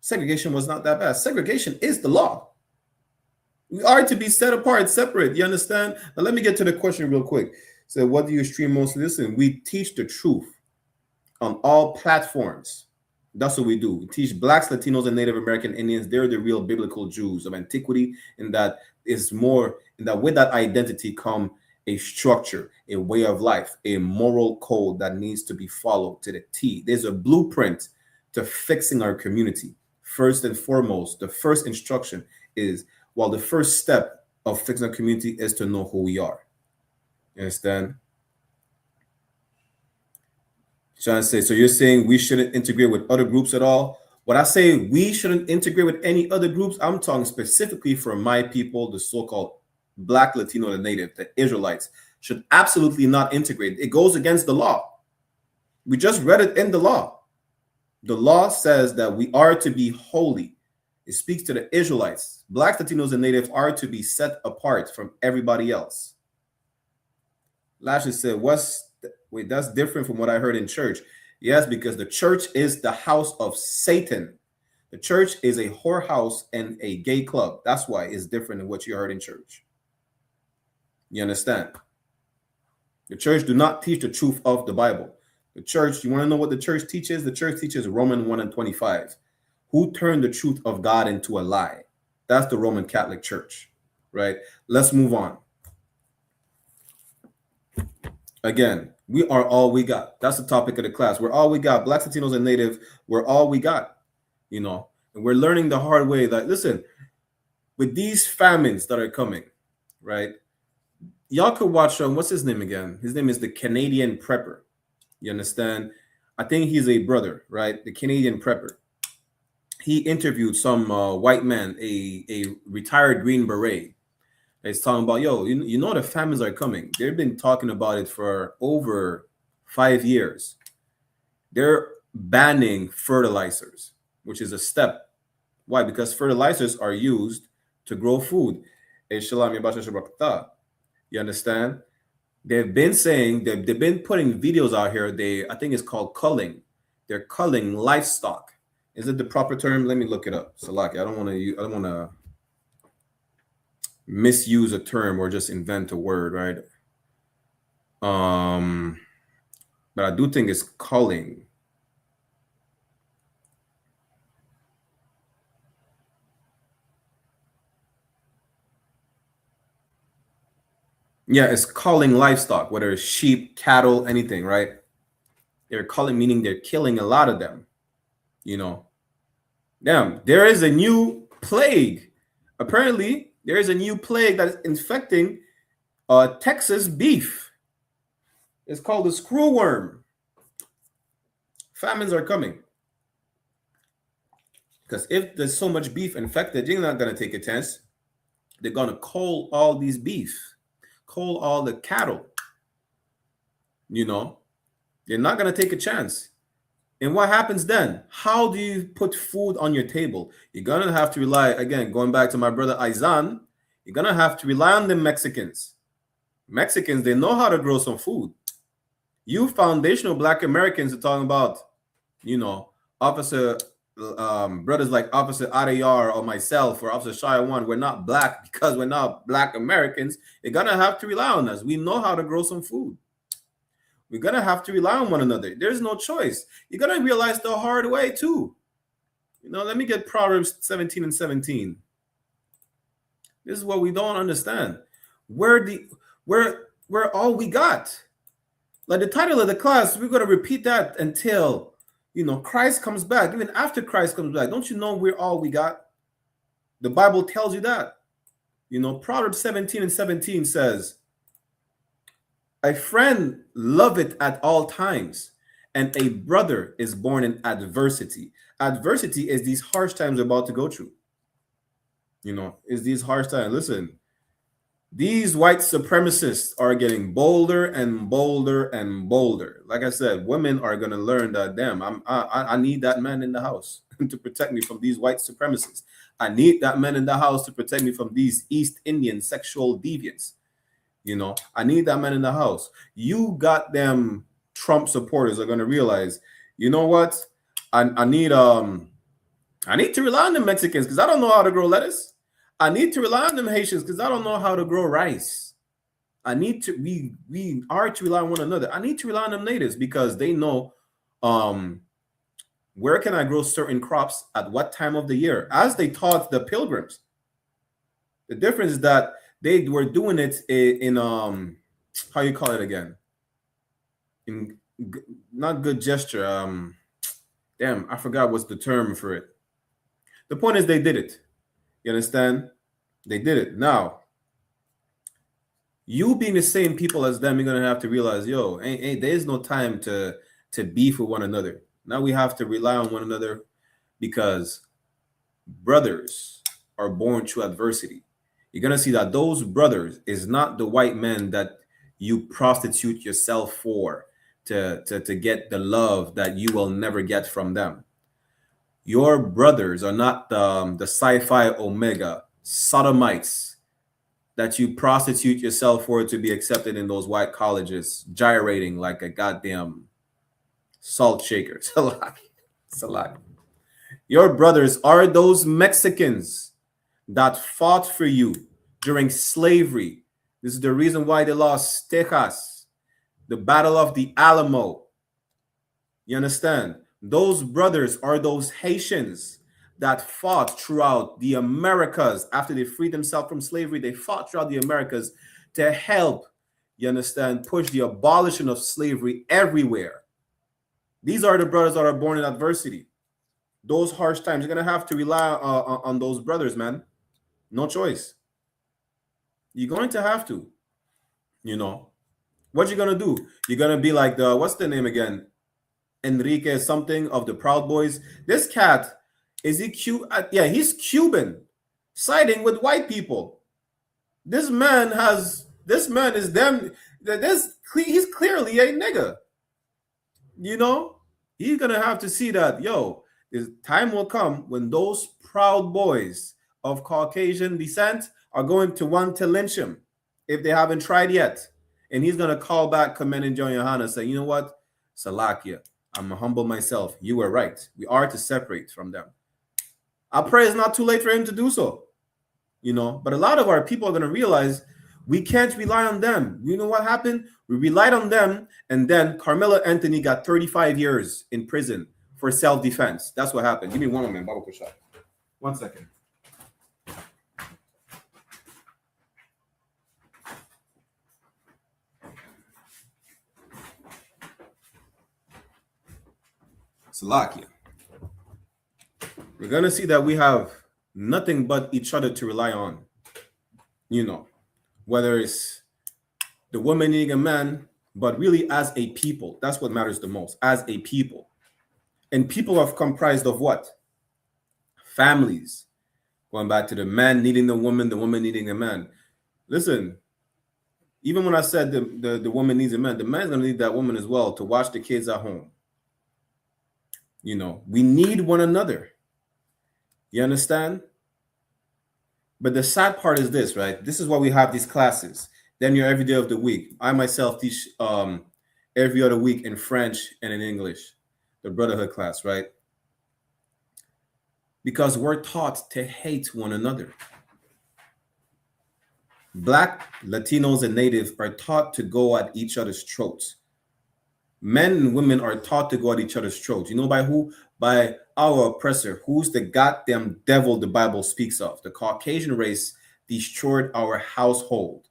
segregation was not that bad. Segregation is the law. We are to be set apart, separate. You understand? Now let me get to the question real quick. So what do you stream most? Listen, we teach the truth on all platforms. That's what we do. We teach Blacks, Latinos, and Native American Indians. They're the real biblical Jews of antiquity, and that is more, and that with that identity come a structure, a way of life, a moral code that needs to be followed to the T. There's a blueprint to fixing our community. First and foremost, the first instruction is, well, the first step of fixing our community is to know who we are. You understand? Trying to say, so you're saying we shouldn't integrate with other groups at all? When I say we shouldn't integrate with any other groups, I'm talking specifically for my people, the so-called Black, Latino, and Native, the Israelites, should absolutely not integrate. It goes against the law. We just read it in the law. The law says that we are to be holy. It speaks to the Israelites. Blacks, Latinos, and Natives are to be set apart from everybody else. Lashley said, wait, that's different from what I heard in church. Yes, because the church is the house of Satan. The church is a whorehouse and a gay club. That's why it's different than what you heard in church. You understand? The church do not teach the truth of the Bible. The church, you want to know what the church teaches? The church teaches Romans 1:25. Who turned the truth of God into a lie? That's the Roman Catholic Church, right? Let's move on. Again, we are all we got. That's the topic of the class. We're all we got. Blacks, Latinos, and Native, we're all we got, you know. And we're learning the hard way that, listen, with these famines that are coming, right? Y'all could watch, what's his name again? His name is the Canadian Prepper. You understand? I think he's a brother, right? The Canadian Prepper. He interviewed some white man, a retired Green Beret. He's talking about, yo, you know the famines are coming. They've been talking about it for over 5 years. They're banning fertilizers, which is a step. Why? Because fertilizers are used to grow food. You understand? They've been saying they've been putting videos out here. I think it's called culling. They're culling livestock. Is it the proper term? Let me look it up. Salaki, I don't want to misuse a term or just invent a word, right? But I do think it's culling. Yeah, it's culling livestock, whether it's sheep, cattle, anything, right? They're culling, meaning they're killing a lot of them. You know, damn, there is a new plague. Apparently, there is a new plague that is infecting Texas beef. It's called the screwworm. Famines are coming. Because if there's so much beef infected, you're not going to take a chance. They're going to cull all these beef, cull all the cattle. You know, they're not going to take a chance. And what happens then? How do you put food on your table? You're going to have to rely, again, going back to my brother Aizan, you're going to have to rely on the Mexicans. Mexicans, they know how to grow some food. You foundational Black Americans are talking about, you know, brothers like Officer Adayar or myself or Officer Shia One. We're not Black because we're not Black Americans. You're going to have to rely on us. We know how to grow some food. We're going to have to rely on one another. There's no choice. You're going to realize the hard way too. You know, let me get Proverbs 17:17. This is what we don't understand. We're all we got. Like the title of the class, we're going to repeat that until, you know, Christ comes back. Even after Christ comes back, don't you know we're all we got? The Bible tells you that. You know, Proverbs 17:17 says, a friend loveth at all times, and a brother is born in adversity. Adversity is these harsh times we're about to go through. You know, is these harsh times. Listen, these white supremacists are getting bolder and bolder and bolder. Like I said, women are going to learn that, damn, I need that man in the house to protect me from these white supremacists. I need that man in the house to protect me from these East Indian sexual deviants. You know, I need that man in the house. You got them Trump supporters are going to realize, you know what? I need I need to rely on the Mexicans because I don't know how to grow lettuce. I need to rely on them Haitians because I don't know how to grow rice. I need to we are to rely on one another. I need to rely on them natives because they know where can I grow certain crops at what time of the year, as they taught the pilgrims. The difference is that they were doing it in how you call it again? In not good gesture. Damn, I forgot what's the term for it. The point is they did it. You understand? They did it. Now, you being the same people as them, you're gonna have to realize, yo, ain't there's no time to beef with one another. Now we have to rely on one another because brothers are born through adversity. You're gonna see that those brothers is not the white men that you prostitute yourself for to get the love that you will never get from them. Your brothers are not the sci-fi omega sodomites that you prostitute yourself for to be accepted in those white colleges, gyrating like a goddamn salt shaker. Salak. Your brothers are those Mexicans that fought for you during slavery. This is the reason why they lost Texas, the Battle of the Alamo. You understand? Those brothers are those Haitians that fought throughout the Americas after they freed themselves from slavery. They fought throughout the Americas to help, you understand, push the abolition of slavery everywhere. These are the brothers that are born in adversity. Those harsh times, you're going to have to rely on those brothers, man. No choice. You're going to have to, you know. What you going to do? You're going to be like the, what's the name again? Enrique something of the Proud Boys. This cat, is he cute? Yeah, he's Cuban, siding with white people. This man is them. He's clearly a nigga. You know, he's gonna have to see that, yo, this time will come when those Proud Boys of Caucasian descent are going to want to lynch him if they haven't tried yet. And he's gonna call back Commandant John Yohanna, say, you know what, Salakia, I'm gonna humble myself. You were right. We are to separate from them. I pray it's not too late for him to do so. You know, but a lot of our people are gonna realize we can't rely on them. You know what happened? We relied on them, and then Carmelo Anthony got 35 years in prison for self-defense. That's what happened. Give me one moment, Baba Kushai. 1 second. Salakia. We're going to see that we have nothing but each other to rely on. You know, whether it's the woman needing a man, but really as a people, that's what matters the most, as a people. And people are comprised of what? Families. Going back to the man needing the woman needing a man. Listen, even when I said the woman needs a man, the man's going to need that woman as well to watch the kids at home. You know, we need one another. You understand? But the sad part is this, right? This is why we have these classes. Then you're every day of the week. I myself teach every other week in French and in English, the Brotherhood class, right? Because we're taught to hate one another. Black, Latinos, and Natives are taught to go at each other's throats. Men and women are taught to go at each other's throats. You know by who? By our oppressor. Who's the goddamn devil the Bible speaks of? The Caucasian race destroyed our household.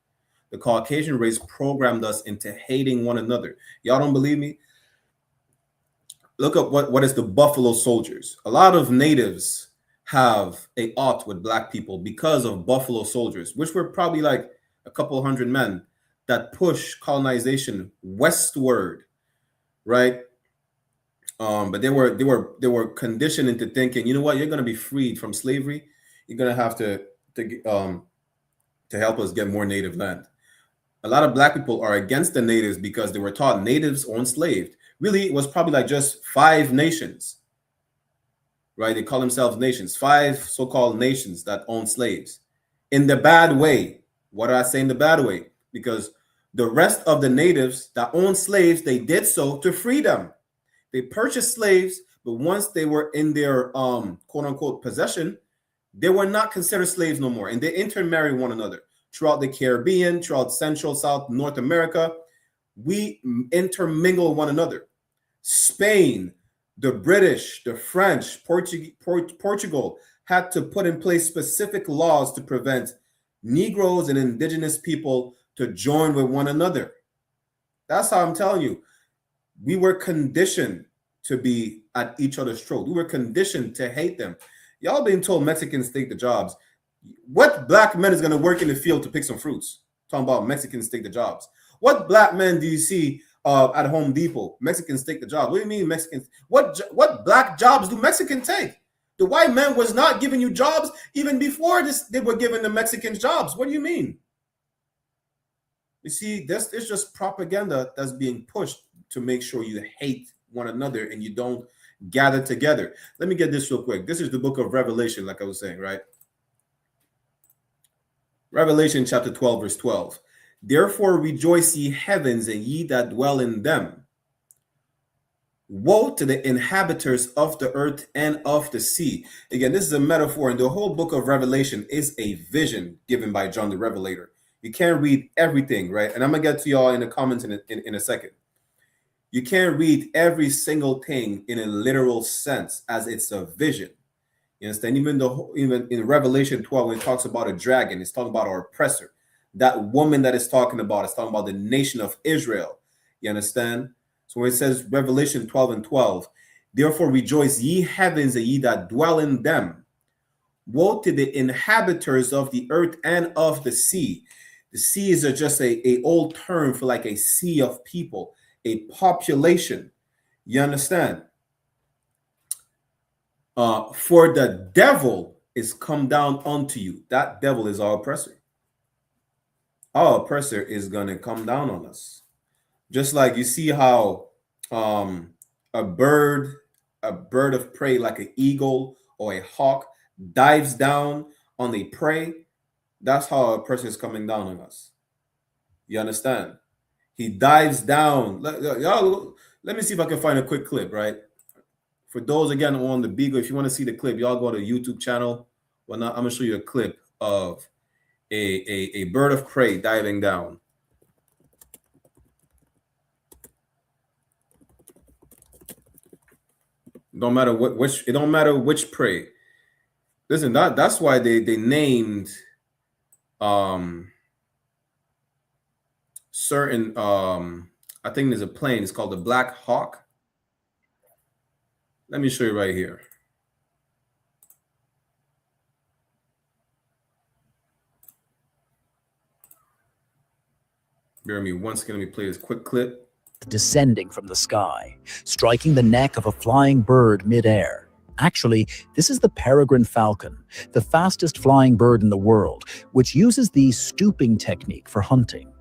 The Caucasian race programmed us into hating one another. Y'all don't believe me? Look up what is the Buffalo Soldiers. A lot of natives have a ought with black people because of Buffalo Soldiers, which were probably like a couple hundred men that push colonization westward, right? But they were conditioned into thinking, you know what, you're going to be freed from slavery. You're going to have to help us get more native land. A lot of black people are against the natives because they were taught natives or enslaved. Really, it was probably like just 5 nations, right? They call themselves nations, 5 so-called nations that own slaves in the bad way. What do I say in the bad way? Because the rest of the natives that own slaves, they did so to free them. They purchased slaves, But once they were in their quote unquote possession, they were not considered slaves no more, and they intermarried one another throughout the Caribbean, throughout Central, South, North America. We intermingle one another. Spain, the British, the French, Portugal had to put in place specific laws to prevent Negroes and indigenous people to join with one another. That's how I'm telling you. We were conditioned to be at each other's throat. We were conditioned to hate them. Y'all been told Mexicans take the jobs. What black man is going to work in the field to pick some fruits? Talking about Mexicans take the jobs. What black men do you see at Home Depot? Mexicans take the jobs. What do you mean Mexicans? What black jobs do Mexicans take? The white man was not giving you jobs even before this. They were giving the Mexicans jobs. What do you mean? You see, this is just propaganda that's being pushed to make sure you hate one another and you don't gather together. Let me get this real quick. This is the book of Revelation, like I was saying, right? Revelation chapter 12, verse 12. Therefore rejoice, ye heavens, and ye that dwell in them. Woe to the inhabitants of the earth and of the sea. Again, this is a metaphor, and the whole book of Revelation is a vision given by John the Revelator. You can't read everything, right? And I'm going to get to y'all in the comments in a second. You can't read every single thing in a literal sense as it's a vision. You understand? Even in Revelation 12, when it talks about a dragon, it's talking about our oppressor. That woman that is talking about, it's talking about the nation of Israel. You understand? So when it says Revelation 12 and 12, therefore rejoice, ye heavens, and ye that dwell in them. Woe to the inhabitants of the earth and of the sea. The sea is just a old term for like a sea of people, a population. You understand? For the devil is come down unto you. That devil is our oppressor. Our oppressor is going to come down on us. Just like you see how a bird of prey, like an eagle or a hawk, dives down on a prey. That's how our oppressor is coming down on us. You understand? He dives down. Let me see if I can find a quick clip, right? For those, again, on the Beagle, if you want to see the clip, y'all go to the YouTube channel. Well, now I'm going to show you a clip of a bird of prey diving down. Don't matter it don't matter which prey. Listen, that's why they named certain I think there's a plane, it's called the Black Hawk. Let me show you right here. Bear with me one second. Let me play this quick clip. Descending from the sky, striking the neck of a flying bird midair. Actually, this is the peregrine falcon, the fastest flying bird in the world, which uses the stooping technique for hunting.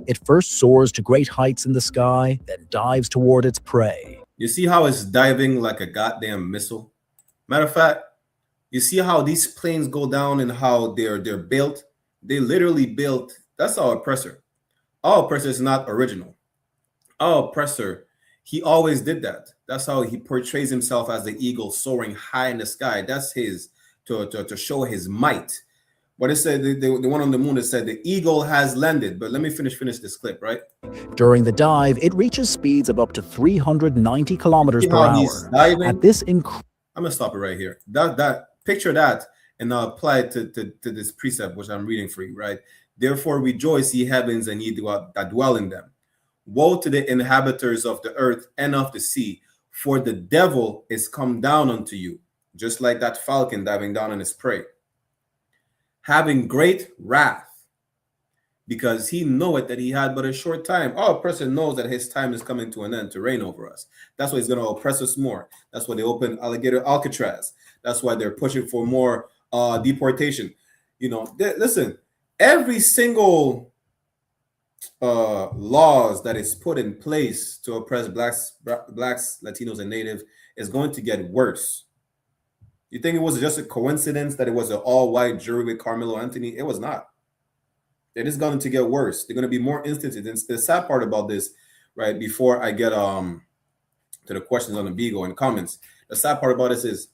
It first soars to great heights in the sky, then dives toward its prey. You see how it's diving like a goddamn missile? Matter of fact, you see how these planes go down and how they're built? They literally built, that's our oppressor. Our oppressor is not original. Our oppressor, he always did that. That's how he portrays himself as the eagle soaring high in the sky. That's his, to show his might. But it said, the one on the moon, it said the eagle has landed. But let me finish this clip, right? During the dive, it reaches speeds of up to 390 kilometers per hour. At this I'm gonna stop it right here. That picture that and now apply it to this precept which I'm reading for you, right? Therefore rejoice, ye heavens, and ye that dwell in them. Woe to the inhabitants of the earth and of the sea, for the devil is come down unto you, just like that falcon diving down on his prey, having great wrath, because he knoweth that he had but a short time. Our oppressor knows that his time is coming to an end to reign over us. That's why he's going to oppress us more. That's why they open Alligator Alcatraz. That's why they're pushing for more deportation. You know, listen, every single laws that is put in place to oppress blacks, Latinos, and Native is going to get worse. You think it was just a coincidence that it was an all-white jury with Carmelo Anthony? It was not. It is going to get worse. There are going to be more instances. And the sad part about this, right, before I get to the questions on the Beagle and comments, The sad part about this is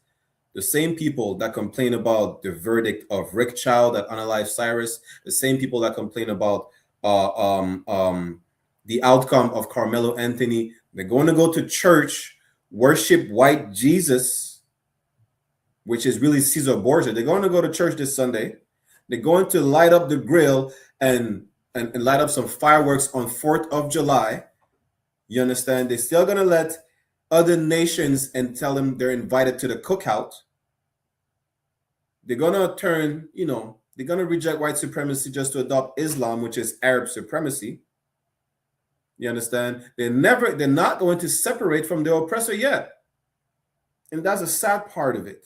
the same people that complain about the verdict of Rick Child that unalived Cyrus, the same people that complain about the outcome of Carmelo Anthony, they're going to go to church, worship white Jesus, which is really Caesar Borgia. They're going to go to church this Sunday. They're going to light up the grill and light up some fireworks on 4th of July. You understand? They're still going to let other nations and tell them they're invited to the cookout. They're going to turn, they're going to reject white supremacy just to adopt Islam, which is Arab supremacy. You understand? They're not going to separate from their oppressor yet. And that's a sad part of it.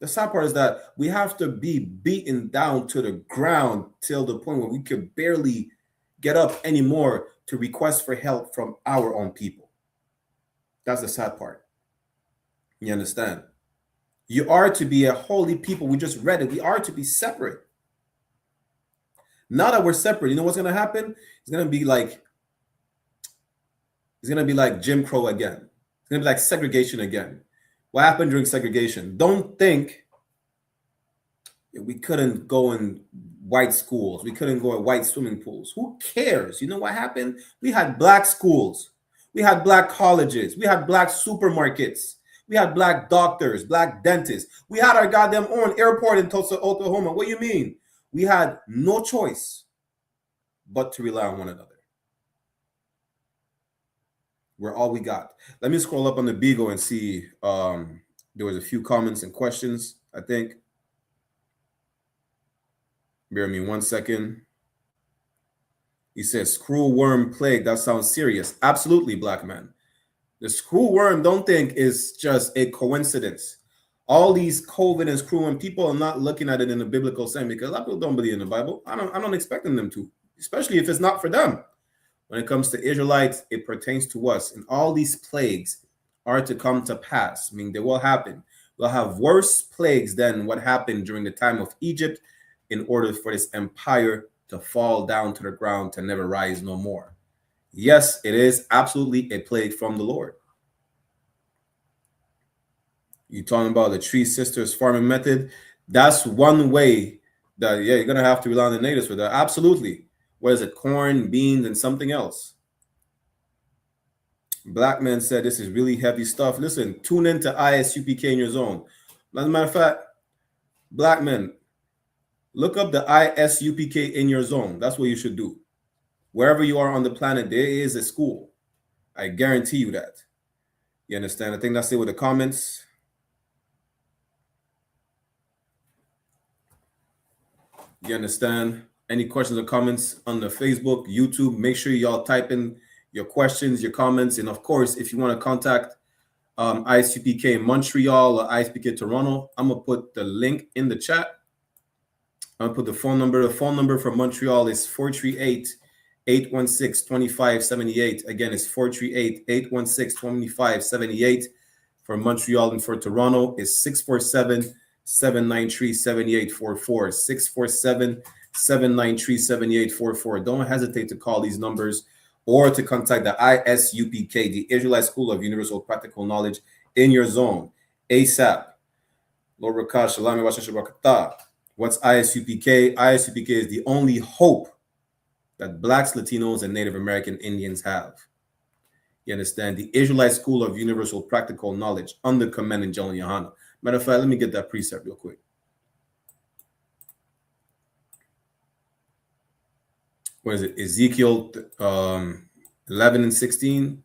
The sad part is that we have to be beaten down to the ground till the point where we could barely get up anymore to request for help from our own people. That's the sad part. You understand? You are to be a holy people. We just read it. We are to be separate. Now that we're separate, you know what's going to happen? It's going to be like Jim Crow again. It's going to be like segregation again. What happened during segregation? Don't think we couldn't go in white schools. We couldn't go in white swimming pools. Who cares? You know what happened? We had black schools. We had black colleges. We had black supermarkets. We had black doctors, black dentists. We had our goddamn own airport in Tulsa, Oklahoma. What do you mean? We had no choice but to rely on one another. We're all we got. Let me scroll up on the Beagle and see. There was a few comments and questions, I think. Bear with me 1 second. He says, screw worm plague. That sounds serious. Absolutely, black man. The screw worm, don't think, is just a coincidence. All these COVID and screw worm, people are not looking at it in a biblical sense because a lot of people don't believe in the Bible. I don't expect them to, especially if it's not for them. When it comes to Israelites, it pertains to us. And all these plagues are to come to pass. I mean, they will happen. We'll have worse plagues than what happened during the time of Egypt in order for this empire to fall down to the ground, to never rise no more. Yes, it is absolutely a plague from the Lord. You talking about the Tree Sisters farming method? That's one way that, you're going to have to rely on the natives for that. Absolutely. What is it? Corn, beans, and something else. Black man said this is really heavy stuff. Listen, tune into I.S.U.P.K in your zone. As a matter of fact, black men, look up the I.S.U.P.K in your zone. That's what you should do. Wherever you are on the planet, there is a school. I guarantee you that. You understand? I think that's it with the comments. You understand? Any questions or comments on the Facebook, YouTube? Make sure y'all type in your questions, your comments. And of course, if you want to contact I.S.U.P.K in Montreal or I.S.U.P.K Toronto, I'm going to put the link in the chat. I'm going to put the phone number. The phone number for Montreal is 438-816-2578. Again, it's 438-816-2578. For Montreal, and for Toronto is 647-793-7844. 647-793-7844. Don't hesitate to call these numbers or to contact the I.S.U.P.K, the Israelite School of Universal Practical Knowledge in your zone. ASAP. Lord Rakash, Shalom, Shabakata. What's I.S.U.P.K? I.S.U.P.K is the only hope that blacks, Latinos, and Native American Indians have. You understand? The Israelite School of Universal Practical Knowledge under command in General YAHANNA. Matter of fact, let me get that precept real quick. What is it? Ezekiel 11 and 16.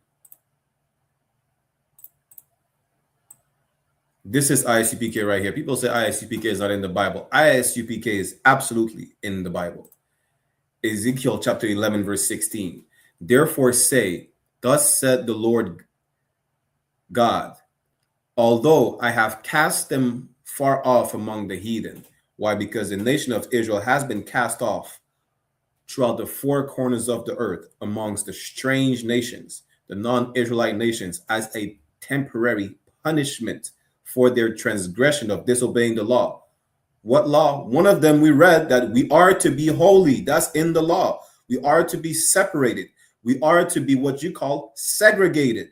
This is I.S.U.P.K right here. People say I.S.U.P.K is not in the Bible. I.S.U.P.K is absolutely in the Bible. Ezekiel chapter 11, verse 16. Therefore say, thus said the Lord God, although I have cast them far off among the heathen. Why? Because the nation of Israel has been cast off throughout the four corners of the earth amongst the strange nations, the non-Israelite nations, as a temporary punishment for their transgression of disobeying the law. What law? One of them we read that we are to be holy. That's in the law. We are to be separated. We are to be what you call segregated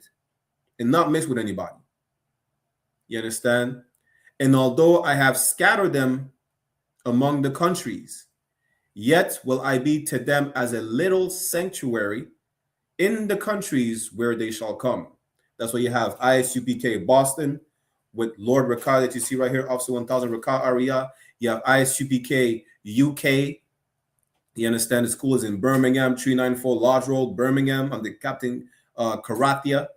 and not mix with anybody. You understand? And although I have scattered them among the countries, yet will I be to them as a little sanctuary in the countries where they shall come. That's why you have I.S.U.P.K. Boston with Lord Rakar that you see right here, Officer 1000 Rakar area. You have I.S.U.P.K. UK. You understand the school is in Birmingham, 394 Lodge Road, Birmingham. I'm the Captain Karathia.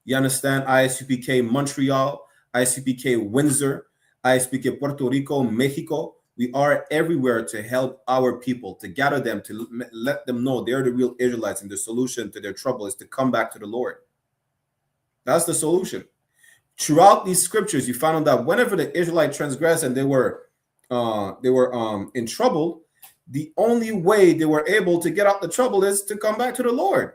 You understand I.S.U.P.K. Montreal, I.S.U.P.K. Windsor, I.S.U.P.K. Puerto Rico, Mexico. We are everywhere to help our people, to gather them, to let them know they're the real Israelites, and the solution to their trouble is to come back to the Lord. That's the solution. Throughout these scriptures, you found out that whenever the Israelites transgressed and they were in trouble, the only way they were able to get out the trouble is to come back to the Lord.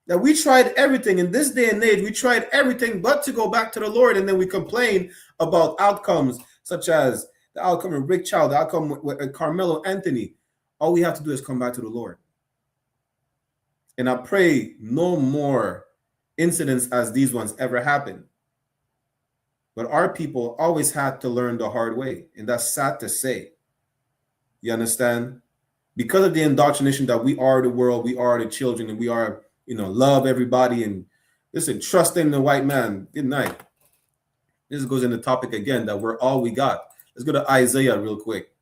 That we tried everything in this day and age, we tried everything but to go back to the Lord, and then we complain about outcomes such as the outcome of Rick Child, the outcome with Carmelo Anthony. All we have to do is come back to the Lord. And I pray no more incidents as these ones ever happen. But our people always had to learn the hard way, and that's sad to say. You understand? Because of the indoctrination that we are the world, we are the children, and we are, love everybody, and listen, trust in the white man. Good night. This goes in the topic again that we're all we got. Let's go to Isaiah real quick.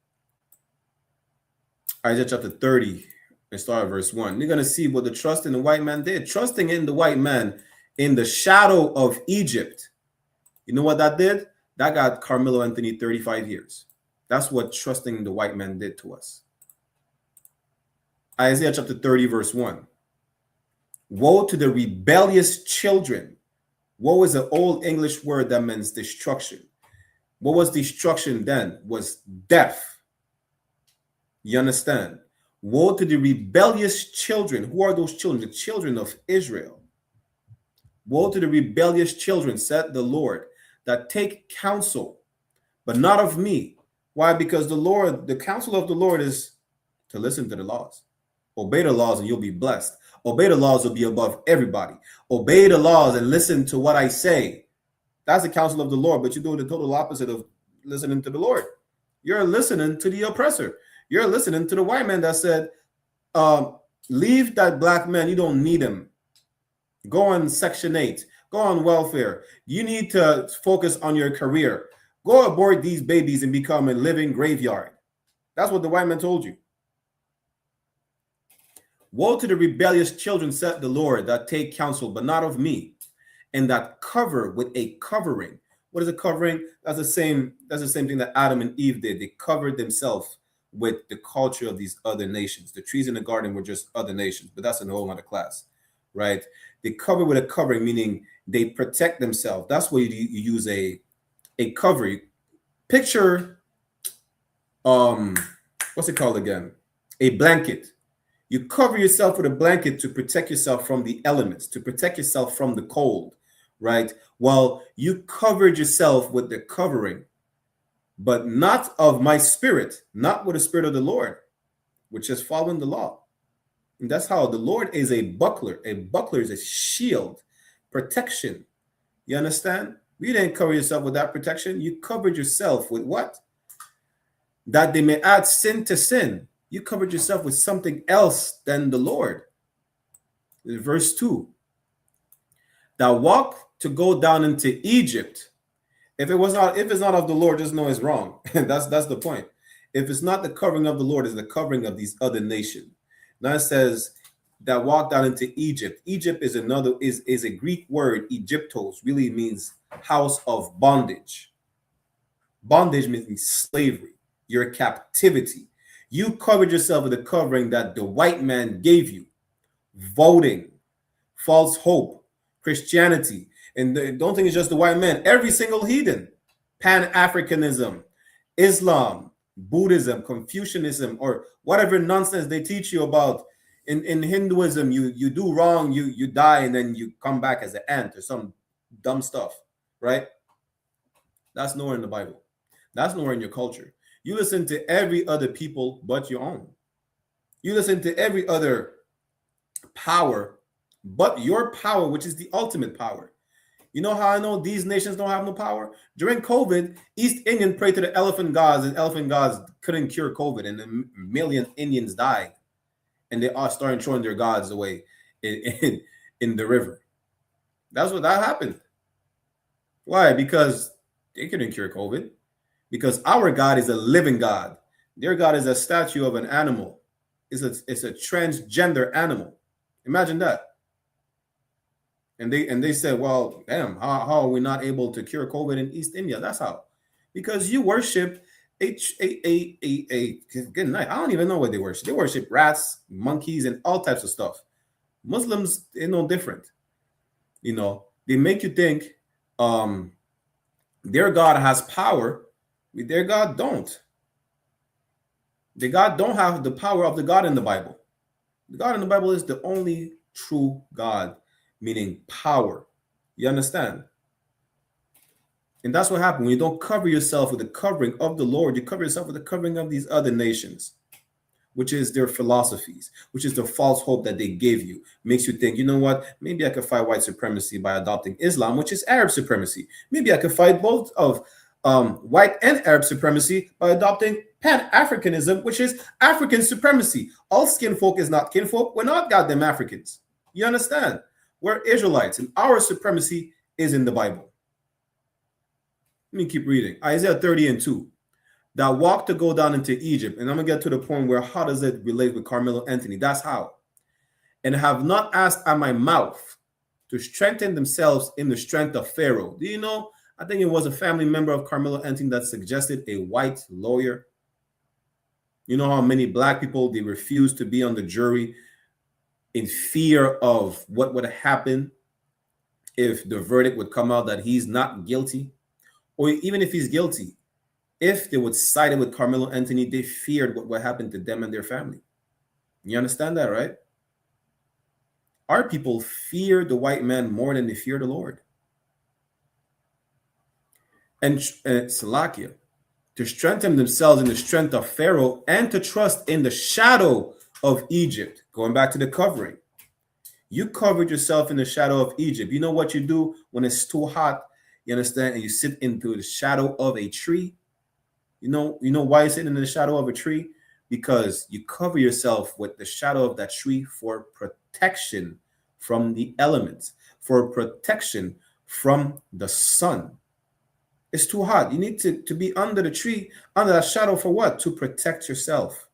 Isaiah chapter 30, and start at verse 1. You're going to see what the trust in the white man did. Trusting in the white man in the shadow of Egypt. You know what that did? That got Carmelo Anthony 35 years. That's what trusting in the white man did to us. Isaiah chapter 30, verse 1. Woe to the rebellious children. Woe is an old English word that means destruction. What was destruction then? Was death. You understand? Woe to the rebellious children. Who are those children? The children of Israel. Woe to the rebellious children, said the Lord, that take counsel, but not of me. Why? Because the counsel of the Lord is to listen to the laws. Obey the laws and you'll be blessed. Obey the laws will be above everybody. Obey the laws and listen to what I say. That's the counsel of the Lord, but you're doing the total opposite of listening to the Lord. You're listening to the oppressor. You're listening to the white man that said, leave that black man. You don't need him. Go on Section 8. Go on welfare. You need to focus on your career. Go abort these babies and become a living graveyard. That's what the white man told you. Woe to the rebellious children, said the Lord, that take counsel, but not of me, and that cover with a covering. What is a covering? That's the same thing that Adam and Eve did. They covered themselves with the culture of these other nations. The trees in the garden were just other nations, but that's a whole other class, right? They cover with a covering, meaning they protect themselves. That's why you use a covering. Picture, what's it called again? A blanket. You cover yourself with a blanket to protect yourself from the elements, to protect yourself from the cold, right? Well, you covered yourself with the covering, but not of my spirit, not with the spirit of the Lord, which is following the law. And that's how the Lord is a buckler. A buckler is a shield, protection. You understand? You didn't cover yourself with that protection. You covered yourself with what? That they may add sin to sin. You covered yourself with something else than the Lord. Verse 2. That walk to go down into Egypt. If it's not of the Lord, just know it's wrong. that's the point. If it's not the covering of the Lord, it's the covering of these other nations. Now it says that walk down into Egypt. Egypt is a Greek word. Egyptos really means house of bondage. Bondage means slavery, your captivity. You covered yourself with the covering that the white man gave you. Voting, false hope, Christianity. And don't think it's just the white man. Every single heathen. Pan-Africanism, Islam, Buddhism, Confucianism, or whatever nonsense they teach you about. In Hinduism, you do wrong, you die, and then you come back as an ant or some dumb stuff, right? That's nowhere in the Bible. That's nowhere in your culture. You listen to every other people but your own. You listen to every other power but your power, which is the ultimate power. You know how I know these nations don't have no power? During COVID, East Indian prayed to the elephant gods, and elephant gods couldn't cure COVID, and a million Indians died, and they all started throwing their gods away in the river. That's what that happened. Why? Because they couldn't cure COVID. Because our God is a living God. Their God is a statue of an animal. It's a transgender animal. Imagine that. And they said, well, damn, how are we not able to cure COVID in East India? That's how. Because you worship good night. I don't even know what they worship. They worship rats, monkeys, and all types of stuff. Muslims, they're no different. You know, they make you think their God has power. Their God don't. The God don't have the power of the God in the Bible. The God in the Bible is the only true God, meaning power. You understand? And that's what happened when you don't cover yourself with the covering of the Lord. You cover yourself with the covering of these other nations, which is their philosophies, which is the false hope that they gave you. Makes you think, you know what? Maybe I could fight white supremacy by adopting Islam, which is Arab supremacy. Maybe I could fight both of white and Arab supremacy by adopting Pan-Africanism, which is African supremacy. All skin folk is not kinfolk. We're not goddamn Africans. You understand? We're Israelites, and our supremacy is in the Bible. Let me keep reading. Isaiah 30:2. That walk to go down into Egypt. And I'm going to get to the point where how does it relate with Carmelo Anthony? That's how. And have not asked at my mouth to strengthen themselves in the strength of Pharaoh. Do you know? I think it was a family member of Carmelo Anthony that suggested a white lawyer. You know how many black people, they refuse to be on the jury in fear of what would happen if the verdict would come out that he's not guilty, or even if he's guilty. If they would side with Carmelo Anthony, they feared what would happen to them and their family. You understand that, right? Our people fear the white man more than they fear the Lord. And Salakia, to strengthen themselves in the strength of Pharaoh and to trust in the shadow of Egypt. Going back to the covering. You covered yourself in the shadow of Egypt. You know what you do when it's too hot, you understand, and you sit into the shadow of a tree? You know why you're sitting in the shadow of a tree? Because you cover yourself with the shadow of that tree for protection from the elements, for protection from the sun. It's too hot. You need to be under the tree, under that shadow for what? To protect yourself.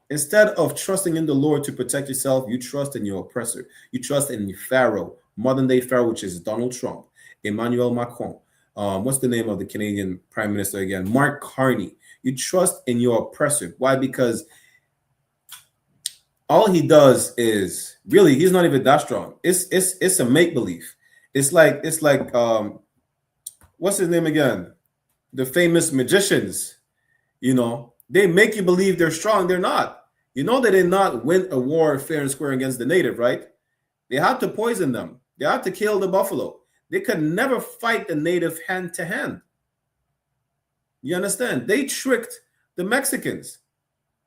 Instead of trusting in the Lord to protect yourself, you trust in your oppressor. You trust in Pharaoh, modern day Pharaoh, which is Donald Trump, Emmanuel Macron. What's the name of the Canadian Prime Minister again? Mark Carney. You trust in your oppressor. Why? Because all he does is really, he's not even that strong. It's a make-believe. It's like what's his name again? The famous magicians, they make you believe they're strong. They're not. You know they did not win a war fair and square against the native, right? They had to poison them. They had to kill the buffalo. They could never fight the native hand to hand. You understand? They tricked the Mexicans.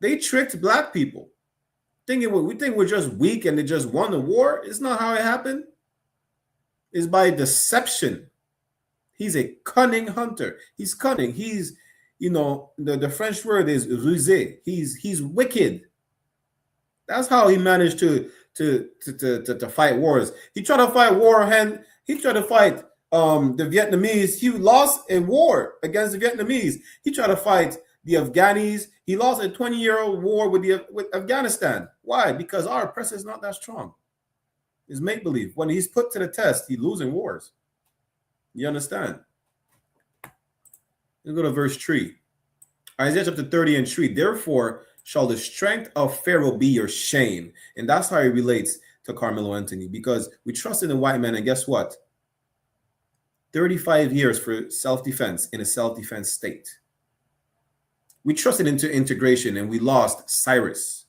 They tricked black people. We think we're just weak and they just won the war. It's not how it happened. It's by deception. He's a cunning hunter. He's cunning. He's, the French word is rusé. He's wicked. That's how he managed to fight wars. He tried to fight He tried to fight the Vietnamese. He lost a war against the Vietnamese. He tried to fight the Afghanis. He lost a 20-year-old war with Afghanistan. Why? Because our oppressor is not that strong. It's make-believe. When he's put to the test, he's losing wars. You understand? Let's go to verse 3. Isaiah chapter 30:3. Therefore shall the strength of Pharaoh be your shame. And that's how he relates to Carmelo Anthony, because we trusted in white men, and guess what? 35 years for self-defense in a self-defense state. We trusted into integration, and we lost Cyrus.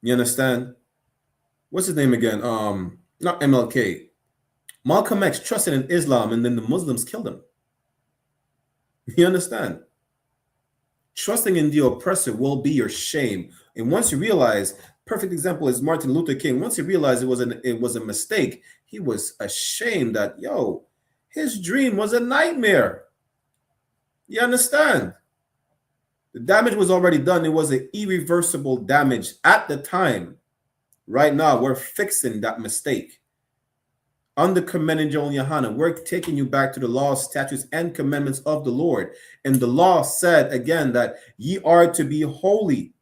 You understand? What's his name again? Not MLK. Malcolm X trusted in Islam, and then the Muslims killed him. You understand? Trusting in the oppressor will be your shame. And once you realize perfect example is Martin Luther King. Once he realized it was a mistake, he was ashamed that, yo, his dream was a nightmare. You understand? The damage was already done. It was an irreversible damage at the time. Right now, we're fixing that mistake. Under commanding Joel YAHANNA, we're taking you back to the laws, statutes, and commandments of the Lord. And the law said again that ye are to be holy.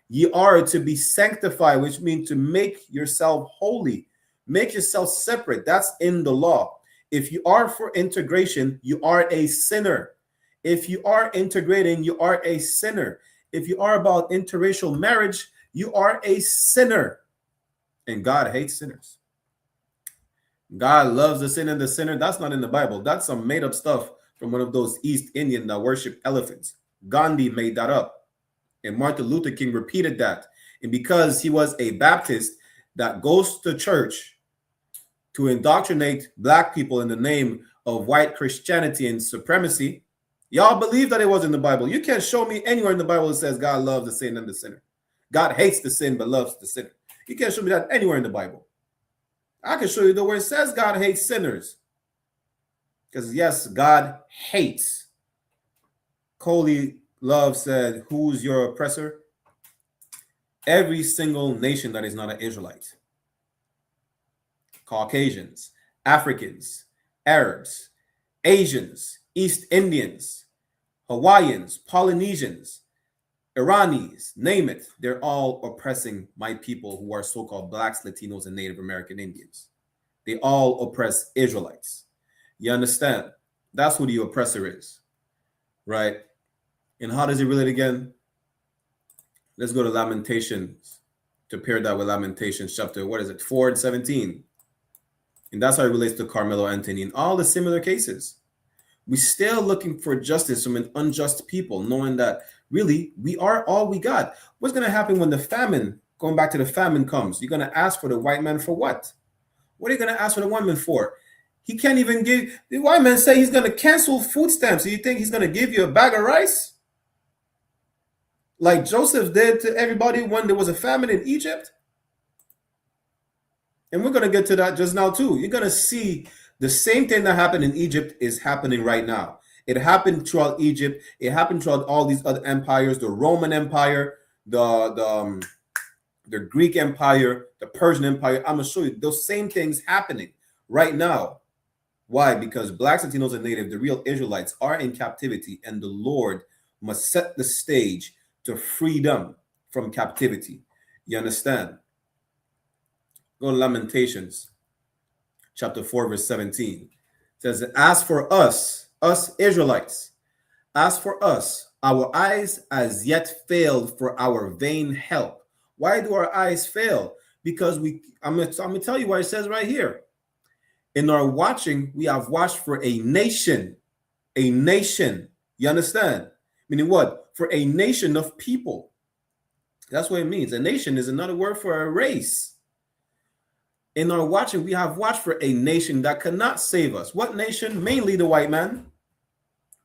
Ye are to be sanctified, which means to make yourself holy. Make yourself separate. That's in the law. If you are for integration, you are a sinner. If you are integrating, you are a sinner. If you are about interracial marriage, you are a sinner. And God hates sinners. God loves the sin and the sinner. That's not in the Bible. That's some made up stuff from one of those East Indians that worship elephants. Gandhi made that up. And Martin Luther King repeated that. And because he was a Baptist that goes to church to indoctrinate black people in the name of white Christianity and supremacy, y'all believe that it was in the Bible. You can't show me anywhere in the Bible that says God loves the sin and the sinner. God hates the sin but loves the sinner. You can't show me that anywhere in the Bible. I can show you the where it says God hates sinners. Because yes, God hates. Coley Love said, who's your oppressor? Every single nation that is not an Israelite. Caucasians, Africans, Arabs, Asians, East Indians, Hawaiians, Polynesians, Iranis, name it. They're all oppressing my people who are so-called blacks, Latinos, and Native American Indians. They all oppress Israelites. You understand? That's who the oppressor is, right? And how does it relate again? Let's go to Lamentations to pair that with Lamentations chapter, 4 and 17. And that's how it relates to Carmelo Anthony and all the similar cases. We're still looking for justice from an unjust people, knowing that really we are all we got. What's going to happen when the famine, going back to the famine comes? You're going to ask for the white man for what? What are you going to ask for the white man for? He can't even give, the white man say he's going to cancel food stamps. So you think he's going to give you a bag of rice? Like Joseph did to everybody when there was a famine in Egypt? And we're going to get to that just now too. You're going to see the same thing that happened in Egypt is happening right now. It happened throughout Egypt. It happened throughout all these other empires, the Roman Empire, the Greek Empire, the Persian Empire. I'm going to show you those same things happening right now. Why? Because blacks, Latinos, and Native, the real Israelites, are in captivity, and the Lord must set the stage to free them from captivity. You understand? Go to Lamentations, chapter 4, verse 17. It says, as for us Israelites, as for us, our eyes as yet failed for our vain help. Why do our eyes fail? Because I'm gonna tell you why it says right here. In our watching, we have watched for a nation. A nation. You understand? Meaning what? For a nation of people. That's what it means. A nation is another word for a race. In our watching, we have watched for a nation that cannot save us. What nation? Mainly the white man.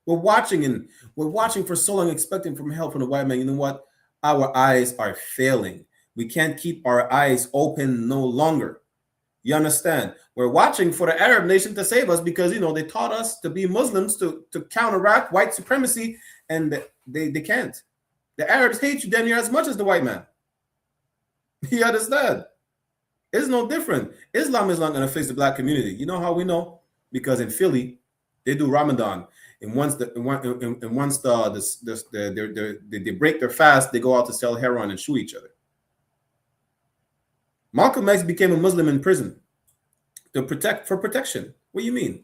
We're watching for so long, expecting from help from the white man. You know what? Our eyes are failing. We can't keep our eyes open no longer. You understand? We're watching for the Arab nation to save us because, you know, they taught us to be Muslims to counteract white supremacy, and they can't. The Arabs hate you damn near as much as the white man. You understand? It's no different. Islam is not going to fix the black community. You know how we know? Because in Philly, they do Ramadan, and once they break their fast, they go out to sell heroin and shoot each other. Malcolm X became a Muslim in prison for protection. What do you mean?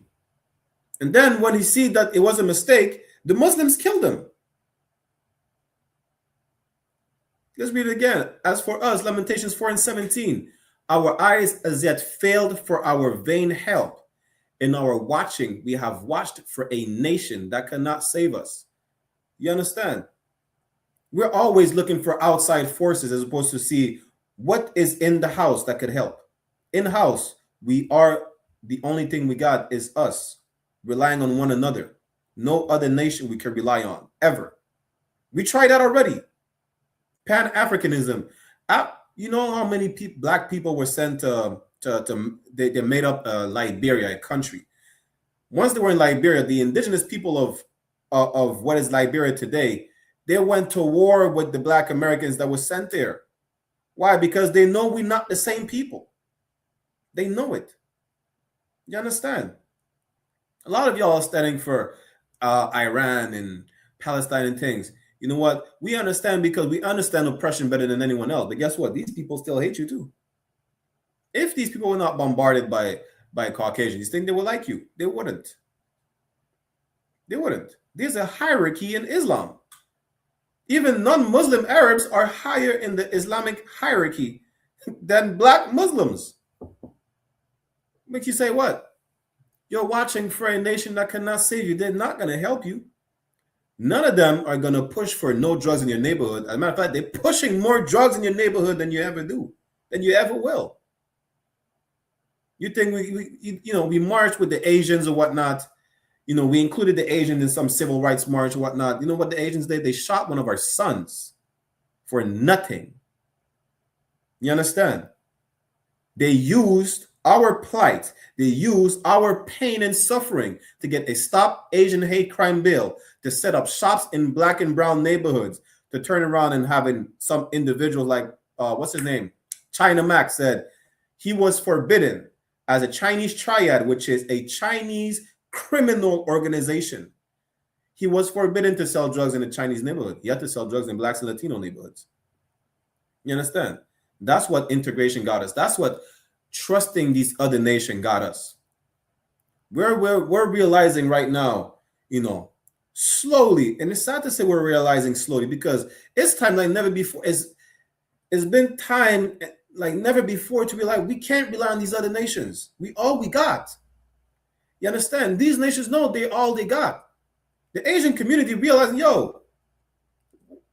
And then when he see that it was a mistake, the Muslims killed him. Let's read it again. As for us, Lamentations 4 and 17. Our eyes as yet failed for our vain help. In our watching, we have watched for a nation that cannot save us. You understand? We're always looking for outside forces as opposed to see what is in the house that could help. In the house, we are the only thing we got is us, relying on one another. No other nation we can rely on, ever. We tried that already. Pan-Africanism. You know how many black people were sent they made up Liberia, a country. Once they were in Liberia, the indigenous people of what is Liberia today, they went to war with the black Americans that were sent there. Why? Because they know we're not the same people. They know it. You understand? A lot of y'all are standing for Iran and Palestine and things. You know what? We understand because we understand oppression better than anyone else. But guess what? These people still hate you too. If these people were not bombarded by Caucasians, you think they would like you? They wouldn't. They wouldn't. There's a hierarchy in Islam. Even non-Muslim Arabs are higher in the Islamic hierarchy than black Muslims. Make you say what? You're watching for a nation that cannot save you. They're not going to help you. None of them are going to push for no drugs in your neighborhood. As a matter of fact, they're pushing more drugs in your neighborhood than you ever do, than you ever will. You think we marched with the Asians or whatnot. You know, we included the Asians in some civil rights march or whatnot. You know what the Asians did? They shot one of our sons for nothing. You understand? They used our plight. They used our pain and suffering to get a Stop Asian Hate Crime bill to set up shops in black and brown neighborhoods, to turn around and having some individual like, what's his name? China Max said he was forbidden as a Chinese triad, which is a Chinese criminal organization. He was forbidden to sell drugs in the Chinese neighborhood. He had to sell drugs in blacks and Latino neighborhoods. You understand? That's what integration got us. That's what trusting these other nations got us. We're realizing right now, you know, slowly, and it's sad to say we're realizing slowly because it's time like never before. It's been time like never before to realize we can't rely on these other nations. We all we got. You understand? These nations know they all they got. The Asian community realizing, yo,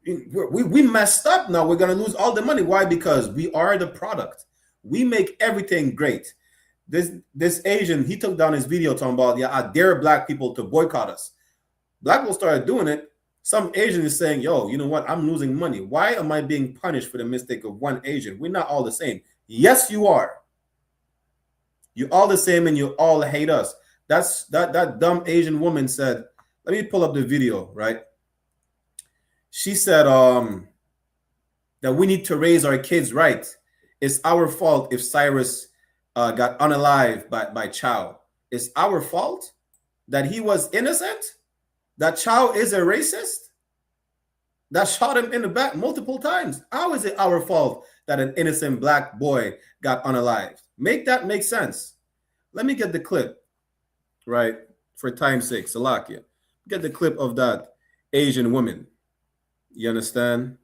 we messed up now. We're gonna lose all the money. Why? Because we are the product. We make everything great. This Asian, he took down his video talking about, yeah, I dare black people to boycott us. Black people started doing it. Some Asian is saying, yo, you know what? I'm losing money. Why am I being punished for the mistake of one Asian? We're not all the same. Yes, you are. You're all the same and you all hate us. That dumb Asian woman said, let me pull up the video, right? She said that we need to raise our kids right. It's our fault if Cyrus got unalived by Chow. It's our fault that he was innocent? That Chow is a racist? That shot him in the back multiple times? How is it our fault that an innocent black boy got unalived? Make that make sense. Let me get the clip, right? For time's sake, Salakia. Get the clip of that Asian woman. You understand?